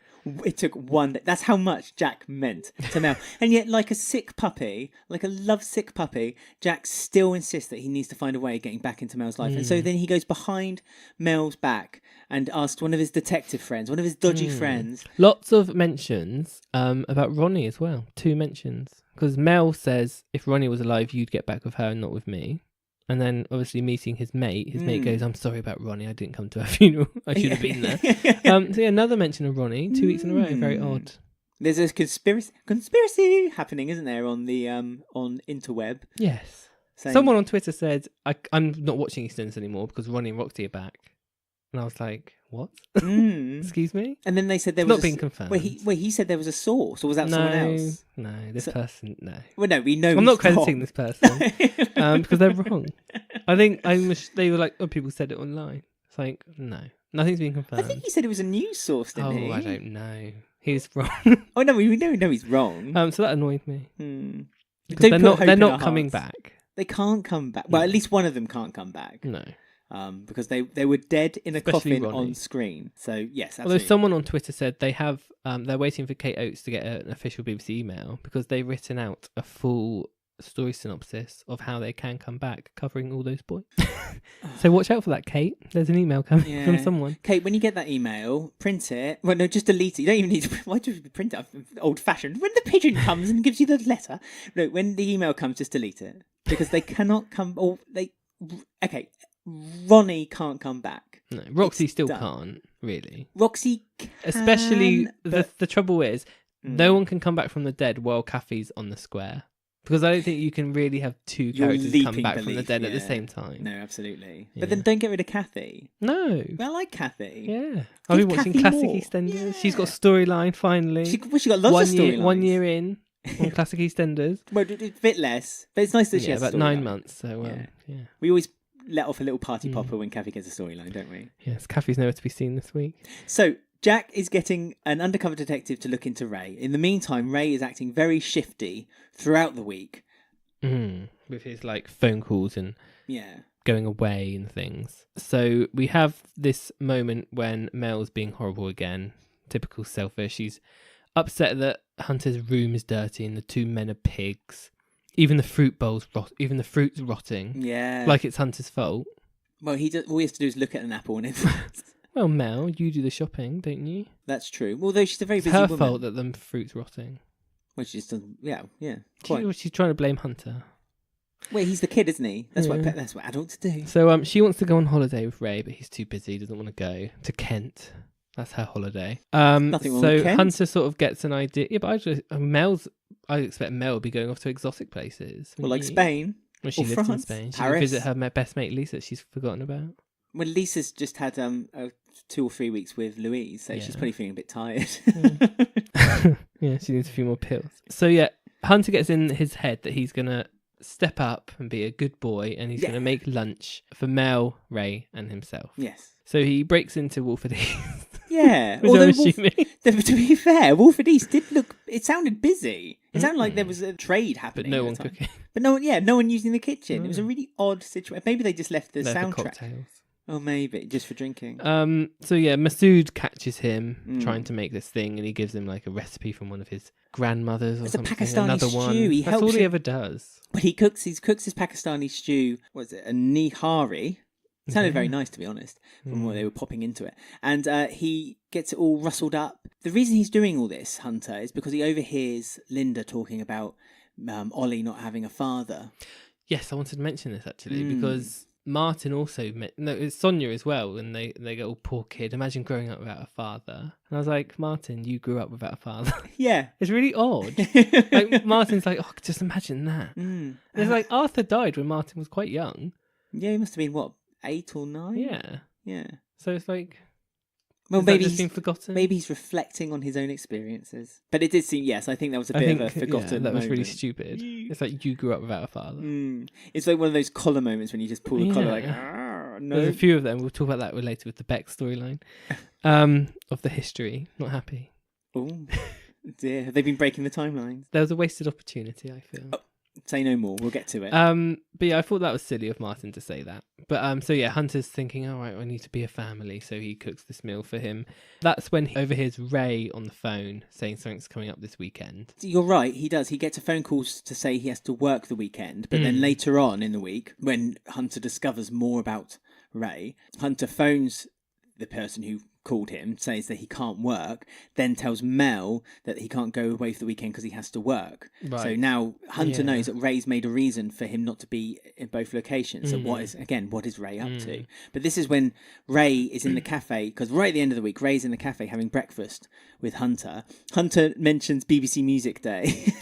It took one day. That's how much Jack meant to Mel. And yet, like a sick puppy, like a lovesick puppy, Jack still insists that he needs to find a way of getting back into Mel's life. And so then he goes behind Mel's back and asks one of his detective friends, one of his dodgy friends. Lots of mentions about Ronnie as well. 2 mentions. Because Mel says, if Ronnie was alive, you'd get back with her and not with me. And then, obviously, meeting his mate goes, "I'm sorry about Ronnie. I didn't come to her funeral. I should have been there." So, yeah, another mention of Ronnie, 2 weeks in a row. Very odd. There's a conspiracy happening, isn't there, on the on interweb? Yes. Saying... Someone on Twitter said, I'm not watching EastEnders anymore because Ronnie and Roxy are back. And I was like, what? Excuse me? And then they said there was not being confirmed. Wait, he said there was a source, or was that someone else? No, this person, no. Well, no, we know. I'm not crediting this person because they're wrong. I think they were like, people said it online. It's like, no, nothing's been confirmed. I think he said it was a news source, didn't he? I don't know. He's wrong. Oh no, we know he's wrong. So that annoyed me. Because they're not coming back. They can't come back. Well, at least one of them can't come back. No. Because they were dead in Especially a coffin Ronnie. on screen. So yes, absolutely. Although someone on Twitter said they have, they're waiting for Kate Oates to get an official BBC email because they've written out a full story synopsis of how they can come back, covering all those points. So watch out for that, Kate. There's an email coming from someone. Kate, when you get that email, print it. Well, no, just delete it. You don't even need to. Why do you print it? Old-fashioned. When the pigeon comes and gives you the letter, no. When the email comes, just delete it because they cannot come. Or okay. Ronnie can't come back. No, Roxy still can't, really. Roxy can, especially the trouble is no one can come back from the dead while Kathy's on the square. Because I don't think you can really have 2 characters come back from the dead at the same time. No, absolutely. Yeah. But then don't get rid of Kathy. No. I like Kathy. Yeah. I've been watching classic EastEnders. Yeah. She's got a storyline finally. She got lots of storylines. 1 year in on classic EastEnders. Well, it's a bit less. But it's nice that she has about 9 months. So, yeah. We always let off a little party popper when Kathy gets a storyline, don't we? Yes, Kathy's nowhere to be seen this week. So Jack is getting an undercover detective to look into Ray. In the meantime, Ray is acting very shifty throughout the week. With his phone calls and going away and things. So we have this moment when Mel's being horrible again. Typical selfish. She's upset that Hunter's room is dirty and the 2 men are pigs. even the fruit bowl's even the fruit's rotting. Yeah. Like it's Hunter's fault. Well, all he has to do is look at an apple and it's... Well, Mel, you do the shopping, don't you? That's true. Although she's a very It's busy her woman. fault that the fruit's rotting. Well, she just doesn't... Yeah. Quite. She's trying to blame Hunter. Wait, he's the kid, isn't he? That's Yeah. that's what adults do. So she wants to go on holiday with Ray, but he's too busy. Doesn't want to go to Kent. That's her holiday. Nothing wrong with Kent. Hunter sort of gets an idea. Yeah, but I expect Mel will be going off to exotic places. Well, like Spain. Well, she or lives in France, Spain. She Paris. can visit her best mate Lisa. She's forgotten about. Well, Lisa's just had 2 or 3 weeks with Louise, so Yeah. she's probably feeling a bit tired. Yeah, she needs a few more pills. So yeah, Hunter gets in his head that he's gonna step up and be a good boy, and he's gonna make lunch for Mel, Ray, and himself. Yes. So he breaks into Walford East. Yeah. Which Although I'm assuming. to be fair, Walford East did look... It sounded busy. It sounded like there was a trade happening. But no at one the time. cooking. But no one using the kitchen. It was a really odd situation. Maybe they just left the No, for soundtrack. cocktails. Oh, maybe. Just for drinking. So yeah, Masood catches him trying to make this thing, and he gives him like a recipe from one of his grandmothers or It's a something. Pakistani Another stew. one. He That's helps all he him- ever does. But he cooks his Pakistani stew. What is it? A nihari. It sounded very nice, to be honest, from what they were popping into it. And he gets it all rustled up. The reason he's doing all this, Hunter, is because he overhears Linda talking about Ollie not having a father. Yes, I wanted to mention this actually because Martin also it's Sonia as well, and they go, oh, poor kid, imagine growing up without a father. And I was like, Martin, you grew up without a father. Yeah. It's really odd. Like Martin's like, oh, just imagine that. And it's like Arthur died when Martin was quite young. Yeah, he must have been, what, 8 or 9? Yeah. Yeah. So it's like, Well, has that maybe just been forgotten. Maybe he's reflecting on his own experiences. But it did seem, yes, I think that was a bit of a forgotten that was really moment. stupid. It's like you grew up without a father. It's like one of those collar moments when you just pull the collar like, no. There's a few of them. We'll talk about that later with the Beck storyline of the history. Not happy. Oh, dear. Have they been breaking the timelines? There was a wasted opportunity, I feel. Say no more. We'll get to it. But yeah, I thought that was silly of Martin to say that. But so yeah, Hunter's thinking, all right, I need to be a family, so he cooks this meal for him. That's when he overhears Ray on the phone saying something's coming up this weekend. You're right, he does. He gets a phone call to say he has to work the weekend, but then later on in the week, when Hunter discovers more about Ray, Hunter phones the person who called him, says that he can't work, then tells Mel that he can't go away for the weekend because he has to work. Right. So now Hunter knows that Ray's made a reason for him not to be in both locations. So what is Ray up to? But this is when Ray is in the cafe, because right at the end of the week, Ray's in the cafe having breakfast with Hunter. Hunter mentions BBC Music Day.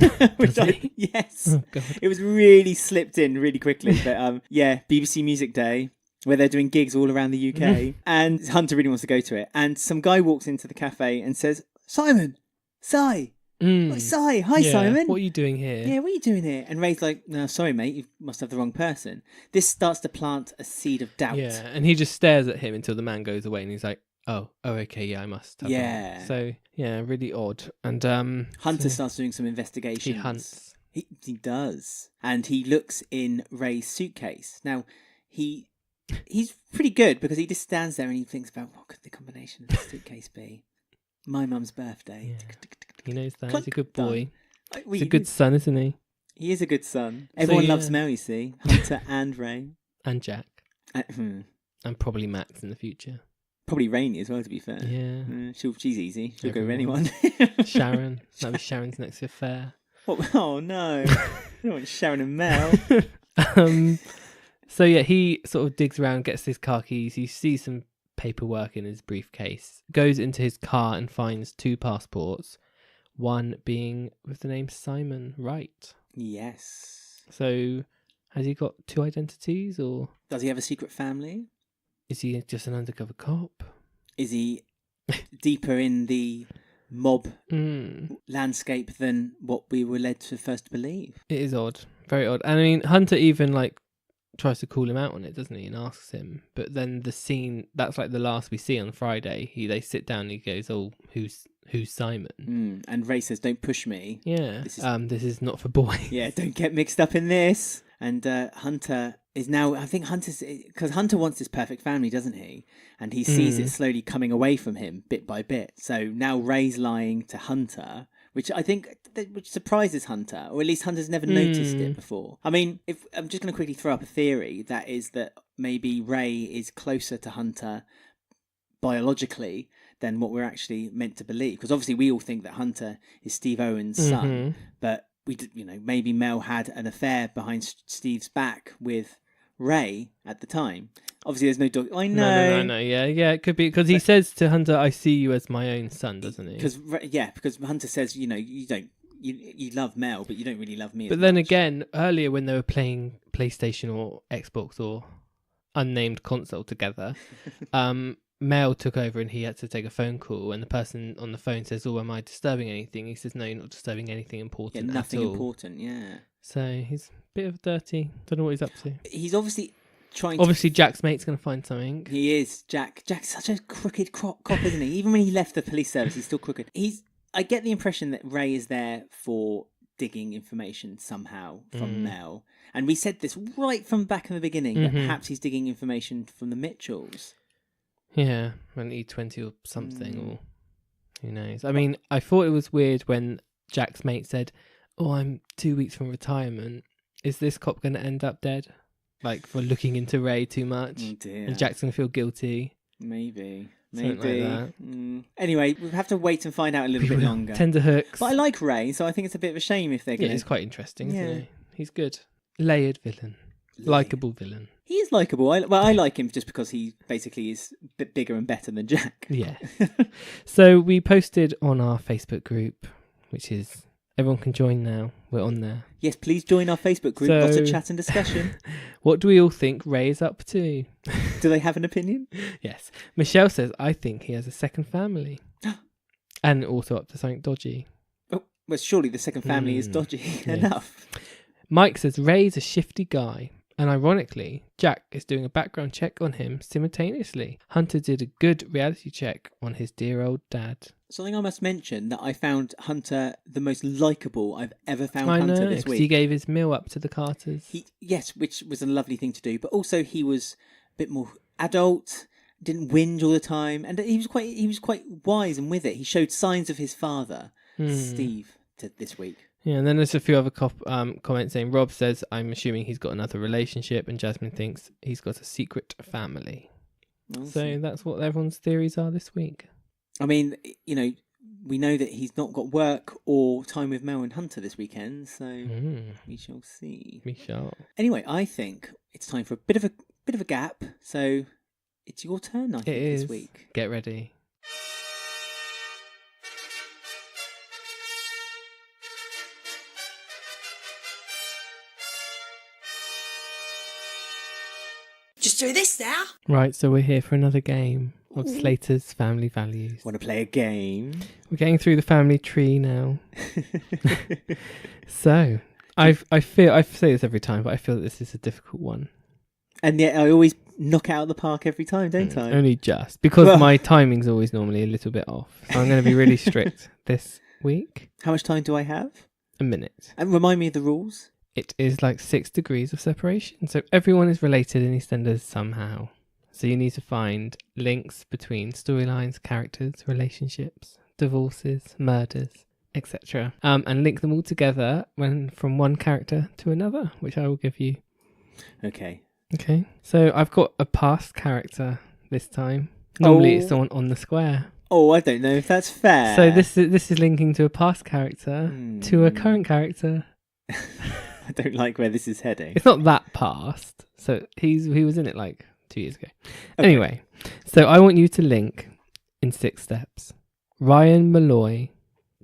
Yes. Oh, God. It was really slipped in really quickly. But BBC Music Day, where they're doing gigs all around the UK. And Hunter really wants to go to it. And some guy walks into the cafe and says, Simon, Si. Si, hi, Simon. What are you doing here? Yeah, what are you doing here? And Ray's like, no, sorry, mate, you must have the wrong person. This starts to plant a seed of doubt. Yeah, and he just stares at him until the man goes away, and he's like, oh, okay, yeah, I must have Yeah. one. So, yeah, really odd. And Hunter starts doing some investigations. he hunts. He does. And he looks in Ray's suitcase. Now, he's pretty good because he just stands there and he thinks about what could the combination of the suitcase be? My mum's birthday. Yeah. He knows that. Clunk, He's a good boy. Like, He's a good son, isn't he? He is a good son. Everyone loves yeah. Mel, you see. Hunter and Ray. And Jack. And probably Max in the future. probably Rainey as well, to be fair. Yeah. She's easy. She'll go with Everyone. anyone. Sharon. That'll be Sharon's next affair. Oh, no. I don't want Sharon and Mel. So yeah, he sort of digs around, gets his car keys. He sees some paperwork in his briefcase, goes into his car and finds 2 passports, one being with the name Simon Wright. Yes. So has he got 2 identities, or Does he have a secret family? is he just an undercover cop? Is he deeper in the mob Mm. landscape than what we were led to first believe? It is odd, very odd. And I mean, Hunter even tries to call him out on it, doesn't he, and asks him. But then the scene, that's like the last we see on Friday. They sit down and he goes, "Oh, who's Simon?" And Ray says, "Don't push me." Yeah. This is not for boys. Yeah, don't get mixed up in this. And Hunter is now, I think because Hunter wants this perfect family, doesn't he? And he sees it slowly coming away from him bit by bit. So now Ray's lying to Hunter, which I think which surprises Hunter, or at least Hunter's never noticed it before. I mean, if I'm just going to quickly throw up a theory, that is that maybe Ray is closer to Hunter biologically than what we're actually meant to believe. Because obviously we all think that Hunter is Steve Owen's son, but we did, maybe Mel had an affair behind Steve's back with Ray at the time. Obviously, there's no dog. I know. No. Yeah, it could be because he says to Hunter, "I see you as my own son," doesn't he? Because Hunter says, you don't. You love Mel, but you don't really love me. But then again, earlier when they were playing PlayStation or Xbox or unnamed console together, Mel took over and he had to take a phone call, and the person on the phone says, "Oh, am I disturbing anything?" He says, "No, you're not disturbing anything important." Yeah, nothing at all. important. Yeah. So he's a bit of dirty. Don't know what he's up to. He's obviously trying. Obviously, Jack's mate's going to find something. He is. Jack's such a crooked cop, isn't he? Even when he left the police service, he's still crooked. I get the impression that Ray is there for digging information somehow from Mel, and we said this right from back in the beginning that perhaps he's digging information from the Mitchells. Yeah, an E20 or something, or who knows. I mean, I thought it was weird when Jack's mate said, "Oh, I'm 2 weeks from retirement. Is this cop going to end up dead? Like, for looking into Ray too much?" Oh dear. And Jack's going to feel guilty. Maybe. Something like that. Anyway, we'll have to wait and find out a little bit longer. Tender hooks. But I like Ray, so I think it's a bit of a shame if they're going to... Yeah, he's quite interesting, isn't he? He's good. Layered villain. Likeable villain. He is likeable. I like him just because he basically is a bit bigger and better than Jack. Yeah. So we posted on our Facebook group, which is... Everyone can join now. We're on there. Yes, please join our Facebook group. Lots of chat and discussion. What do we all think Ray is up to? Do they have an opinion? Yes. Michelle says, "I think he has a second family." And also up to something dodgy. Oh, well, surely the second family is dodgy enough. Mike says, "Ray's a shifty guy. And ironically, Jack is doing a background check on him simultaneously. Hunter did a good reality check on his dear old dad." Something I must mention, that I found Hunter the most likeable I've ever found Hunter this week. He gave his meal up to the Carters. Yes, which was a lovely thing to do. But also he was a bit more adult, didn't whinge all the time, and he was quite wise and with it. He showed signs of his father, Steve, this week. Yeah, and then there's a few other comments saying, Rob says, "I'm assuming he's got another relationship," and Jasmine thinks he's got a secret family. Awesome. So that's what everyone's theories are this week. I mean, we know that he's not got work or time with Mel and Hunter this weekend, so we shall see. We shall. Anyway, I think it's time for a bit of a gap. So it's your turn, I think, this week. Get ready. Just do this now. Right, so we're here for another game of Slater's Family Values. Want to play a game? We're getting through the family tree now. So, I say this every time, but I feel that this is a difficult one. And yet I always knock out of the park every time, don't I? Only just. Because my timing's always normally a little bit off. So I'm going to be really strict this week. How much time do I have? A minute. And remind me of the rules. It is like 6 degrees of separation. So everyone is related in EastEnders somehow. So you need to find links between storylines, characters, relationships, divorces, murders, etc. And link them all together from one character to another, which I will give you. Okay. So I've got a past character this time. Normally it's someone on the square. Oh, I don't know if that's fair. So this is linking to a past character to a current character. I don't like where this is heading. It's not that past. So he was in it like 2 years ago. Okay. Anyway, so I want you to link in 6 steps Ryan Malloy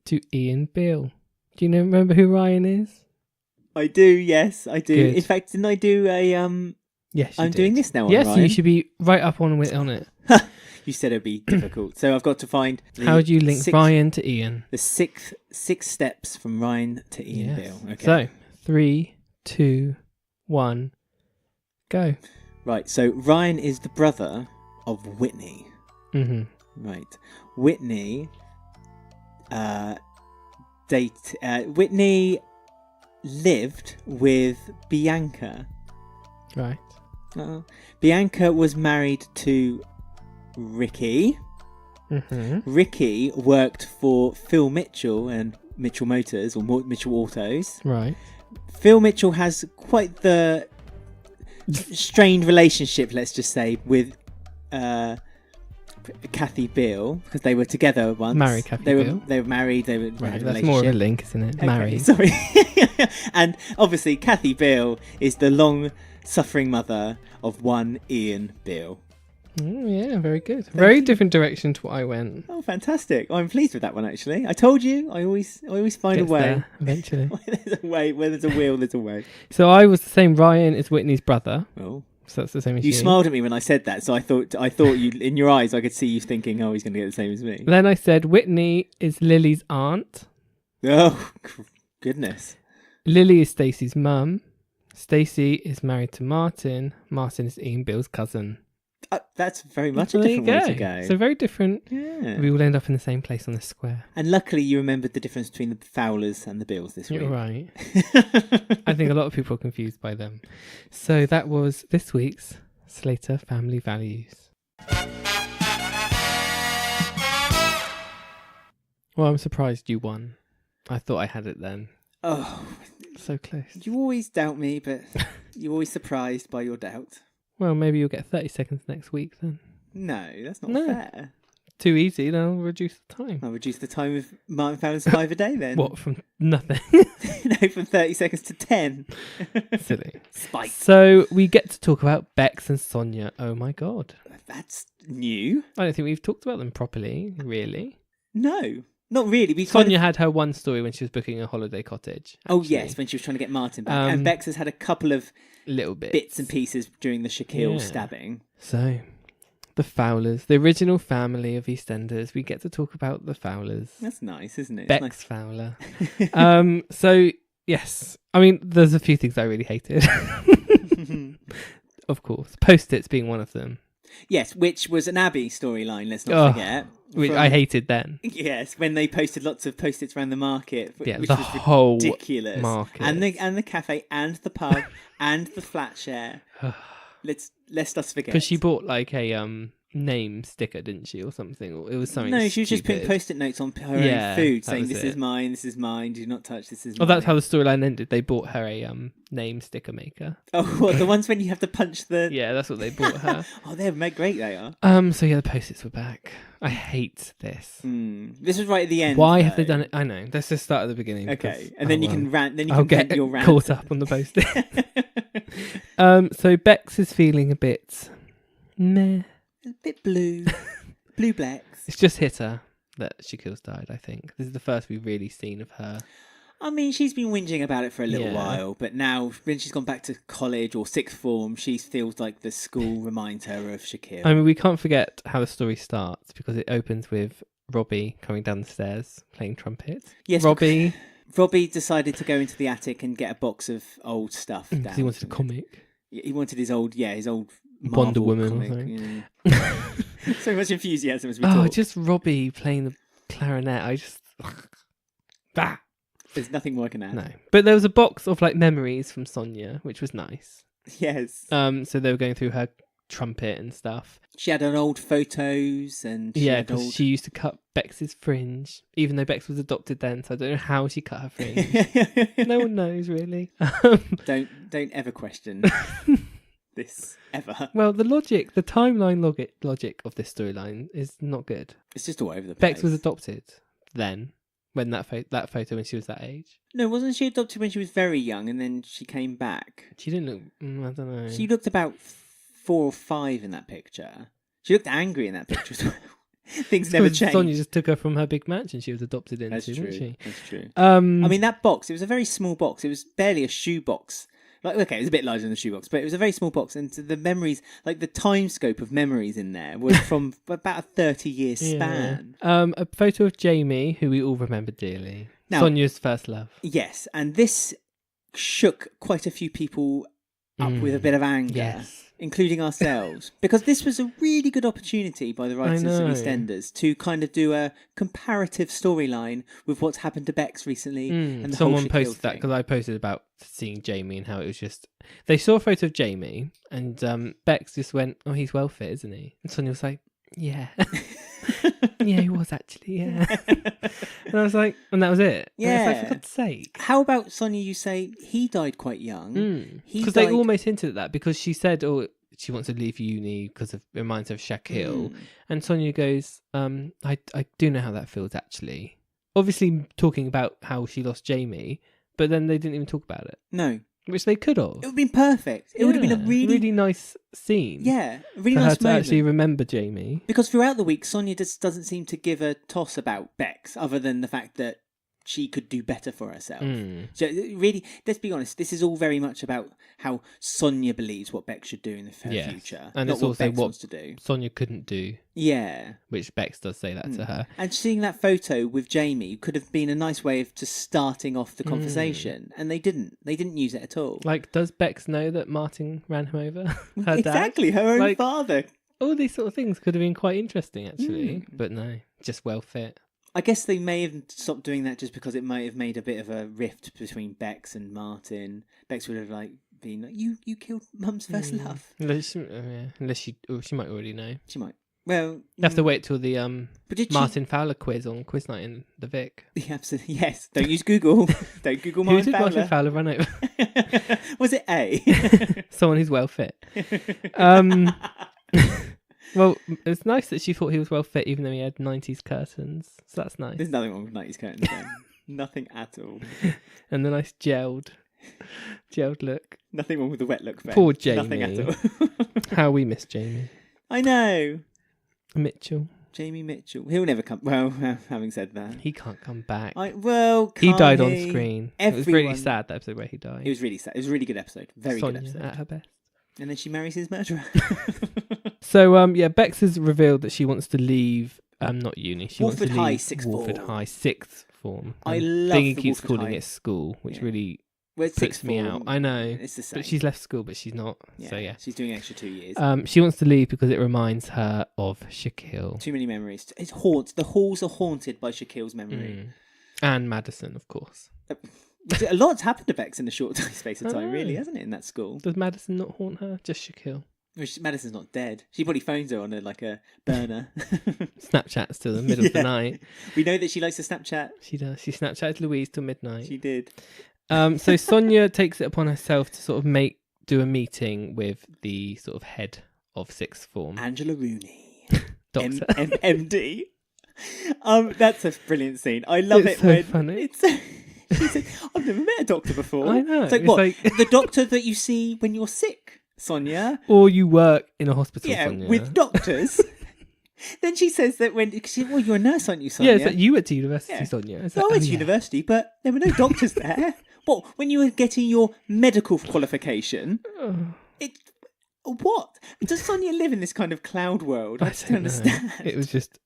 to Ian Beale. Do you remember who Ryan is? I do, yes, I do. Good. In fact, didn't I do a Yes, I'm doing this now. Yes, Ryan. you should be right up on it. You said it'd be difficult, so I've got to find. How would you link Ryan to Ian? The six steps from Ryan to Ian Beale. Okay. So 3, 2, 1, go. Right. So Ryan is the brother of Whitney. Mm-hmm. Right. Whitney. Whitney lived with Bianca. Right. Bianca was married to Ricky. Mm-hmm. Ricky worked for Phil Mitchell and Mitchell Motors or Mitchell Autos. Right. Phil Mitchell has quite the strained relationship, let's just say, with Kathy Beale, because they were together once. Married Kathy Beale. They were married. They had a Right, that's relationship. more of a link, isn't it? Okay, Married. Sorry. And obviously, Kathy Beale is the long-suffering mother of one Ian Beale. Yeah, very good. Very different direction to what I went. Oh, fantastic! I'm pleased with that one. Actually, I told you, I always find Gets a way. there, eventually. Where there's a way, where there's a will, there's a way. So I was the same. Ryan is Whitney's brother. Oh. So that's the same as You you. smiled at me when I said that, so I thought you, in your eyes, I could see you thinking, "Oh, he's going to get the same as me." Then I said Whitney is Lily's aunt. Oh, goodness! Lily is Stacey's mum. Stacey is married to Martin. Martin is Ian Beale's cousin. That's very much a There you different way to go. So very different. Yeah. We all end up in the same place on the square. And luckily, you remembered the difference between the Fowlers and the Beales this week. You're right. I think a lot of people are confused by them. So that was this week's Slater Family Values. Well, I'm surprised you won. I thought I had it then. Oh, So close. you always doubt me, but you're always surprised by your doubt. Well, maybe you'll get 30 seconds next week then. No, that's not No. fair. Too easy, then I'll reduce the time. I'll reduce the time of Martin Fowler's 5 a day then. What, from nothing? No, from 30 seconds to 10. Silly. Spike. So we get to talk about Bex and Sonia. Oh my god. That's new. I don't think we've talked about them properly, really. No, not really. We kind Sonia of... had her one story when she was booking a holiday cottage. Oh, actually. yes, when she was trying to get Martin back. And Bex has had a couple of Little bit. bits and pieces during the Shaquille Yeah. stabbing. So, the Fowlers, the original family of EastEnders. We get to talk about the Fowlers. That's nice, isn't it? Bex It's Fowler. So, yes. I mean, there's a few things I really hated. nice. Of course. Post-its being one of them. Yes, which was an Abbey storyline, let's not forget. Which From- I hated then. Yes, when they posted lots of post-its around the market, Yeah, which the was whole ridiculous. market. And the cafe and the pub and the flat share. Lest us forget. Because she bought like a name sticker, didn't she, or something? Or it was something. No, she was just putting stupid. post-it notes on her Yeah, own food, that saying was this it. is mine, do not touch, this is Oh, mine. that's how the storyline ended. They bought her a name sticker maker. Oh, what, the ones when you have to punch the... Yeah, that's what they bought her. Oh, they're great, they are. So yeah, the post-its were back. I hate this. This was right at the end. Why have though. they done it? I know. Let's just start at the beginning. Okay, because- and then you well, can rant, then you I'll can get vent your rant. caught up on the post-it. So Bex is feeling a bit meh. A bit blue. Blue blacks. It's just hit her that Shaquille's died, I think. This is the first we've really seen of her. I mean, she's been whinging about it for a little Yeah. while, but now when she's gone back to college or sixth form, she feels like the school reminds her of Shaquille. I mean, we can't forget how the story starts because it opens with Robbie coming down the stairs playing trumpet. Yes, Robbie, Robbie decided to go into the attic and get a box of old stuff down. because he wanted a comic. He wanted his old Wonder Marvel Woman or comic. something. Yeah. So much enthusiasm as we Oh, talk. just Robbie playing the clarinet. I just... Bah! There's nothing more I can add. No. But there was a box of like memories from Sonia, which was nice. Yes. So they were going through her trumpet and stuff. She had an old photos and she Yeah, had because old... she used to cut Bex's fringe, even though Bex was adopted then, so I don't know how she cut her fringe. No one knows, really. Don't ever question this, ever. Well, the timeline logic of this storyline is not good. It's just all over the place. Bex was adopted then, when that photo when she was that age. No, wasn't she adopted when she was very young and then she came back? She didn't look... I don't know. She looked about 4 or 5 in that picture. She looked angry in that picture as well. Things never Because changed. Sonia just took her from her big mansion she was adopted into, That's didn't true. she? That's true. I I mean, that box, it was a very small box. It was barely a shoebox. Like, okay, it was a bit larger than a shoebox, but it was a very small box. And the memories, like the time scope of memories in there was from about a 30-year span. A photo of Jamie, who we all remember dearly. Now- Sonia's first love. Yes, and this shook quite a few people up with a bit of anger. Yes. Including ourselves, because this was a really good opportunity by the writers of know. EastEnders to kind of do a comparative storyline with what's happened to Bex recently. And the Someone whole Shaquille posted that thing. because I posted about seeing Jamie and how it was just... They saw a photo of Jamie and Bex just went, oh, he's well fit, isn't he? And Sonia was like, yeah. Yeah, he was actually, yeah. And I was like, and that was it. And Yeah. it's like, for God's sake. How about Sonia? You say he died quite young. Because they almost hinted at that, because she said, she wants to leave uni because it reminds her of Shaquille. And Sonia goes, I do know how that feels, actually. Obviously talking about how she lost Jamie, but then they didn't even talk about it. No. Which they could have. It would have been perfect. It would have been a really nice scene. Yeah, a really for nice her to moment. actually remember Jamie. Because throughout the week, Sonia just doesn't seem to give a toss about Bex, other than the fact that she could do better for herself. So really, let's be honest, this is all very much about how Sonia believes what Bex should do in the future, and not it's what also Bex what wants to do. Sonia couldn't do. Yeah. Which Bex does say that to her. And seeing that photo with Jamie could have been a nice way of just starting off the conversation, and they didn't. They didn't use it at all. Like, does Bex know that Martin ran him over? Her exactly, dad? her own Like, father. All these sort of things could have been quite interesting, actually. But no, just well fit. I guess they may have stopped doing that just because it might have made a bit of a rift between Bex and Martin. Bex would have been like, you killed Mum's first love. Unless she might already know. She might. Well, You have to wait till the but Martin Fowler quiz on Quiz Night in the Vic. Yeah, absolutely. Yes. Don't use Google. Don't Google Who Martin did Fowler. Martin Fowler run over? Was it A? Someone who's well fit. Well, it's nice that she thought he was well fit, even though he had 90s curtains. So that's nice. There's nothing wrong with 90s curtains then. Nothing at all. And the nice gelled look. Nothing wrong with the wet look, Ben. Poor Jamie. Nothing at all. How we miss Jamie. I know. Mitchell. Jamie Mitchell. He'll never come. Well, having said that. He can't come back. He died on screen. It was really Everyone- sad, that episode where he died. It was really sad. It was a really good episode. Very Sonia good episode. at her best. And then she marries his murderer. So, Bex has revealed that she wants to leave, not uni. She Walford wants to High, leave sixth Walford form. High, sixth form. I And love Thingy the keeps Walford calling High. it school, which Yeah. really Well, it's puts sixth me form. out. I know. It's the same. But she's left school, but she's not. Yeah, So, yeah. she's doing an extra 2 years. She wants to leave because it reminds her of Shaquille. Too many memories. It's haunt. The halls are haunted by Shaquille's memory. And Madison, of course. A lot's happened to Bex in a short space of I time, really, know. hasn't it, in that school? Does Madison not haunt her? Just Shaquille. Madison's not dead. She probably phones her on a burner. Snapchats till the middle of the night. We know that she likes to Snapchat. She does. She Snapchatted Louise till midnight. She did. So Sonia takes it upon herself to sort of do a meeting with the sort of head of sixth form. Angela Rooney. Doctor. MD. That's a brilliant scene. I love It's it so when funny. she said, I've never met a doctor before. I know. It's like, It's what? like- The doctor that you see when you're sick, Sonia? Or you work in a hospital, Yeah, Sonia. with doctors. Then she says that well, you're a nurse, aren't you, Sonia? Yeah, it's like you went to university, Yeah. Sonia. It's I like, went to yeah. university, but there were no doctors there. What? When you were getting your medical qualification? What? Does Sonia live in this kind of cloud world? I just don't know. understand. It was just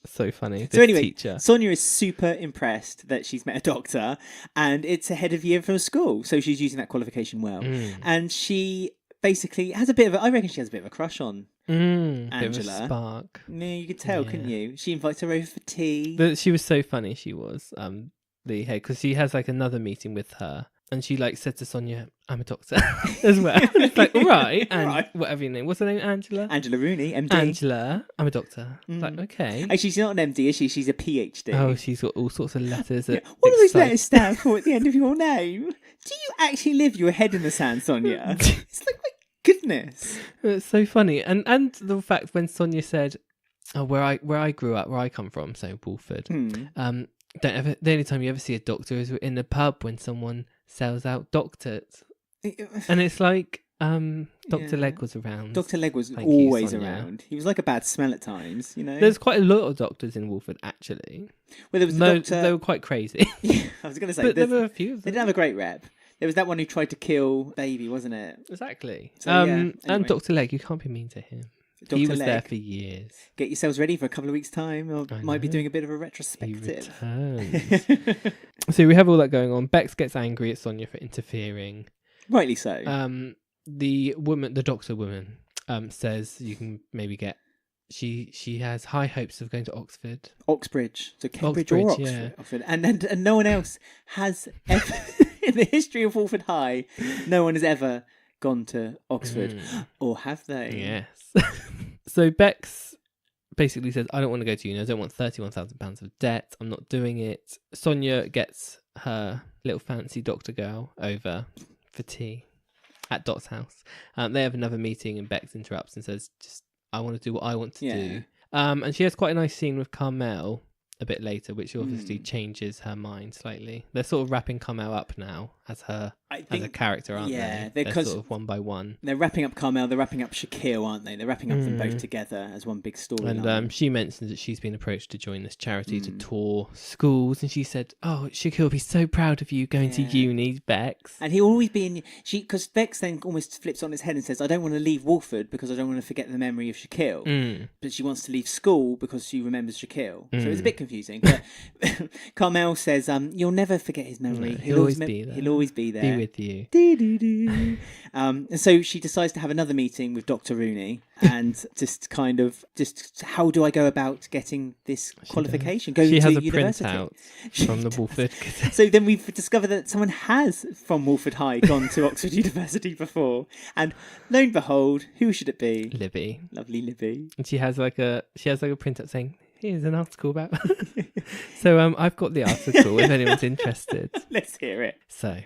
so funny. So This anyway, teacher. Sonia is super impressed that she's met a doctor, and it's a head of year from school, so she's using that qualification well. And she basically has I reckon she has a bit of a crush on Bit of a Angela. spark. No, you could tell, couldn't you? She invites her over for tea. She was so funny. She was the head, because she has like another meeting with her, and she like said to Sonia, "I'm a doctor," as well. It's like, all right, and Right. whatever your name. What's her name? Angela. Angela Rooney, MD. Angela, I'm a doctor. It's like, okay. Actually, she's not an MD, is she? She's a PhD. Oh, she's got all sorts of letters. That What do those excite- letters stand for at the end of your name? Do you actually live your head in the sand, Sonia? It's like, my goodness. It's so funny, and the fact when Sonia said, "Oh, where I grew up, where I come from, so Walford. The only time you ever see a doctor is in the pub when someone sells out doctors." And it's like, Dr. Leg was around. Dr. Leg was Thank you, always Sonia. around. He was like a bad smell at times, you know? There's quite a lot of doctors in Walford, actually. Well, there was the No, doctor... they were quite crazy. Yeah, I was going to say, But there there's- were a few of they them. didn't have a great rep. There was that one who tried to kill Baby, wasn't it? Exactly. So, yeah, And anyway. Dr. Leg, you can't be mean to him. Dr. He was Leg. there for years. Get yourselves ready for a couple of weeks' time. I might be know. doing a bit of a He retrospective. returns. So we have all that going on. Bex gets angry at Sonia for interfering. Rightly so. The doctor woman, says you can maybe get. She has high hopes of going to Oxford. Oxbridge. So Cambridge or Oxbridge, Oxford. yeah. Oxford. And no one else has ever, in the history of Walford High, no one has ever gone to Oxford. Or have they? Yes. So Bex basically says, I don't want to go to uni. I don't want £31,000 of debt. I'm not doing it. Sonia gets her little fancy doctor girl over for tea at Dot's house. They have another meeting and Bex interrupts and says, just, I want to do what I want to do. And she has quite a nice scene with Carmel a bit later, which obviously changes her mind slightly. They're sort of wrapping Carmel up now as a character, aren't they? They're sort of one by one. They're wrapping up Carmel, they're wrapping up Shaquille, aren't they? They're wrapping up them both together as one big story. And she mentions that she's been approached to join this charity to tour schools, and she said, oh, Shaquille will be so proud of you going to uni, Bex. And he'll always be in... Because Bex then almost flips on his head and says, I don't want to leave Walford because I don't want to forget the memory of Shaquille. But she wants to leave school because she remembers Shaquille. So it's a bit confusing. But Carmel says, you'll never forget his memory. No, he'll always be there. He'll always be there. Be with you. And so she decides to have another meeting with Dr. Rooney and just how do I go about getting this qualification? Going she to has a university. printout from the Walford. So then we've discovered that someone has from Walford High gone to Oxford University before, and lo and behold, who should it be? Libby, lovely Libby. And she has like a printout saying, here's an article about. So I've got the article if anyone's interested. Let's hear it. So.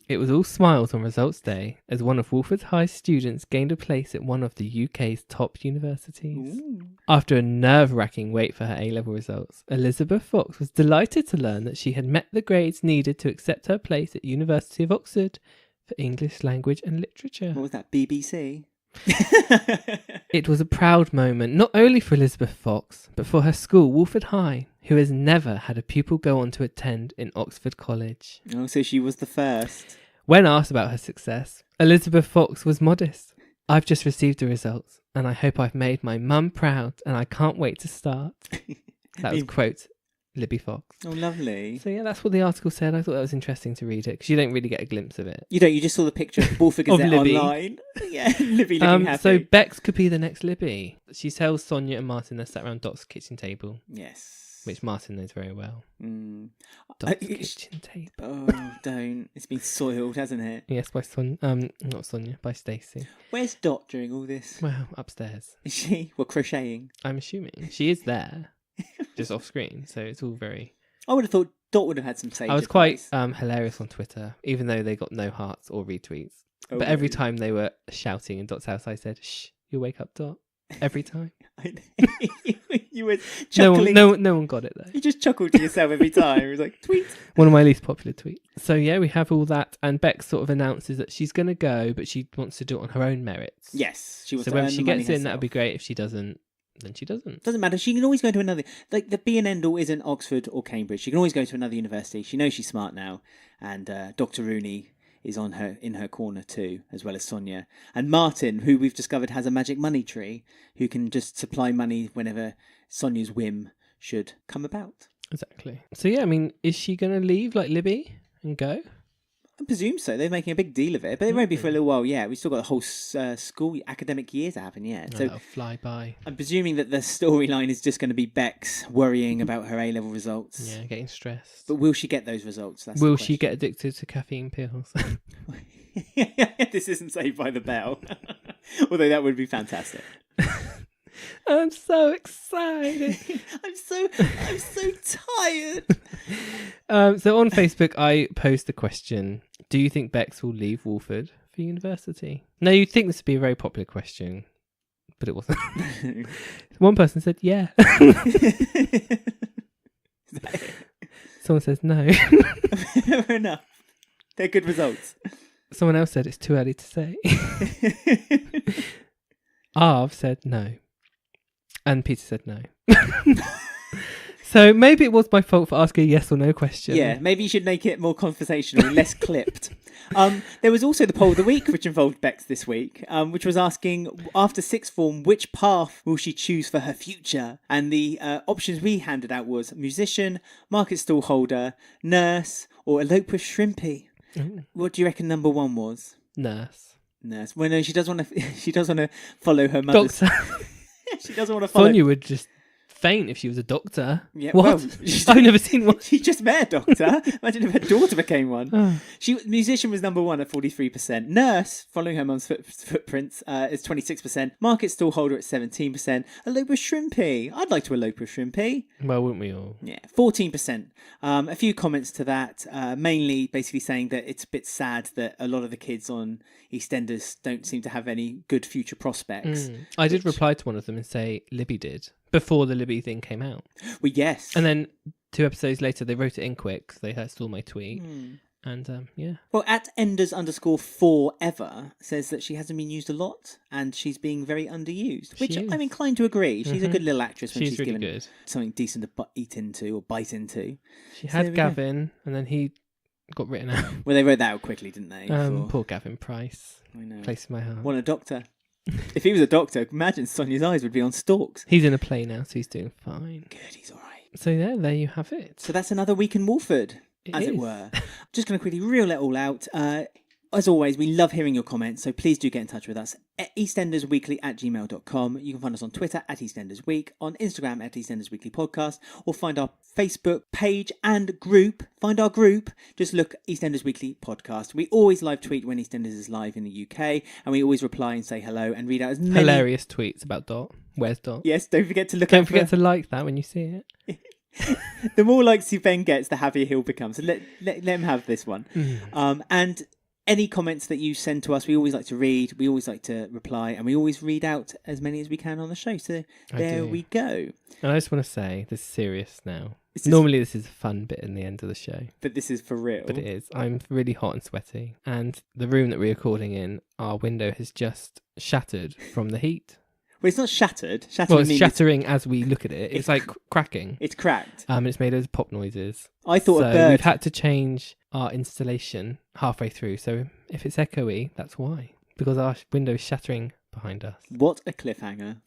It was all smiles on results day as one of Walford High's students gained a place at one of the UK's top universities. Ooh. After a nerve-wracking wait for her A-level results, Elizabeth Fox was delighted to learn that she had met the grades needed to accept her place at University of Oxford for English Language and Literature. What was that, BBC? It was a proud moment, not only for Elizabeth Fox, but for her school, Walford High, who has never had a pupil go on to attend in Oxford College. Oh, so she was the first. When asked about her success, Elizabeth Fox was modest. I've just received the results, and I hope I've made my mum proud, and I can't wait to start. That was quote Libby Fox. Oh, lovely. So yeah, that's what the article said. I thought that was interesting to read it, because you don't really get a glimpse of it. You don't, you just saw the picture of Walford Gazette online. Yeah, Libby looking happy. So Bex could be the next Libby. She tells Sonia and Martin they're sat around Dot's kitchen table. Yes. Which Martin knows very well. Dot's kitchen table. Oh, don't. It's been soiled, hasn't it? Yes, by not Sonia, by Stacey. Where's Dot during all this? Well, upstairs. Is she? Well, crocheting. I'm assuming. She is there. Just off screen, so it's all very... I would have thought Dot would have had some sage I was quite hilarious on Twitter, even though they got no hearts or retweets. Oh, but every time they were shouting in Dot's house, I said, shh, you'll wake up, Dot. Every time. You were chuckling. No one got it though. You just chuckled to yourself every time. It was like, tweet. One of my least popular tweets. So yeah, we have all that, and Bex sort of announces that she's going to go, but she wants to do it on her own merits. Yes, she wants to. So when she gets in, that'd be great. If she doesn't, then she doesn't. Doesn't matter. She can always go to another. Like the be and end all isn't Oxford or Cambridge. She can always go to another university. She knows she's smart now, and Dr. Rooney is in her corner too, as well as Sonia. And Martin, who we've discovered has a magic money tree, who can just supply money whenever Sonia's whim should come about. Exactly. So yeah, I mean, is she going to leave like Libby and go? I presume so. They're making a big deal of it, but it won't be for a little while yet. We've still got the whole school academic year to happen yet. So that'll fly by. I'm presuming that the storyline is just going to be Bex worrying about her A-level results. Yeah, getting stressed. But will she get those results? Will she get addicted to caffeine pills? This isn't Saved by the Bell. Although that would be fantastic. I'm so excited. I'm so tired. So on Facebook, I posed the question: do you think Bex will leave Walford for university? Now, you'd think this would be a very popular question, but it wasn't. One person said, yeah. Someone says no. Fair enough. They're good results. Someone else said it's too early to say. Arv said no. And Peter said no. So maybe it was my fault for asking a yes or no question. Yeah, maybe you should make it more conversational, less clipped. There was also the poll of the week, which involved Bex this week, which was asking, after sixth form, which path will she choose for her future? And the options we handed out was musician, market stall holder, nurse, or elope with Shrimpy. Ooh. What do you reckon number one was? Nurse. Well, no, she does want to. She does want to follow her mother's. Doctor. She doesn't want to follow. Sonia would just faint if she was a doctor. Yeah, What? well, I've never seen one. She just met a doctor. Imagine if her daughter became one. Musician was number 1 at 43%. Nurse, following her mum's footprints, is 26%. Market stall holder at 17%. Elope with Shrimpy. I'd like to elope with Shrimpy. Well, wouldn't we all? Yeah, 14%. A few comments to that, mainly basically saying that it's a bit sad that a lot of the kids on EastEnders don't seem to have any good future prospects. I did reply to one of them and say Libby did before the Libby thing came out. Well, yes. And then 2 episodes later, they wrote it in quick because they saw my tweet. And yeah. Well, at Enders_forever says that she hasn't been used a lot and she's being very underused, which I'm inclined to agree. She's a good little actress when she's really given good. Something decent to eat into or bite into. She had Gavin, and then he got written out. Well, they wrote that out quickly, didn't they? Poor Gavin Price. I know. Place in my heart. Want a doctor? If he was a doctor, imagine Sonia's eyes would be on stalks. He's in a play now, so he's doing fine. Good, he's all right. So yeah, there you have it. So that's another week in Walford, it were. Just going to quickly reel it all out. As always, we love hearing your comments, so please do get in touch with us at eastendersweekly@gmail.com. You can find us on Twitter at EastEndersWeek, on Instagram at EastEnders Weekly Podcast, or find our Facebook page and group. Find our group. Just look EastEnders Weekly Podcast. We always live tweet when EastEnders is live in the UK, and we always reply and say hello and read out as many hilarious tweets about Dot. Where's Dot? Yes, don't forget to look. Don't forget to like that when you see it. The more likes Ben gets, the happier he'll become. So let him have this one. And any comments that you send to us, we always like to read, we always like to reply, and we always read out as many as we can on the show. So there we go. And I just want to say, this is serious now. Normally this is a fun bit in the end of the show. But this is for real. But it is. I'm really hot and sweaty. And the room that we're recording in, our window has just shattered from the heat. Well, it's not shattered. Well, it's shattering as we look at it. It's like cracking. It's cracked. It's made those pop noises. I thought so a bird. We've had to change our installation halfway through. So if it's echoey, that's why. Because our window is shattering behind us. What a cliffhanger.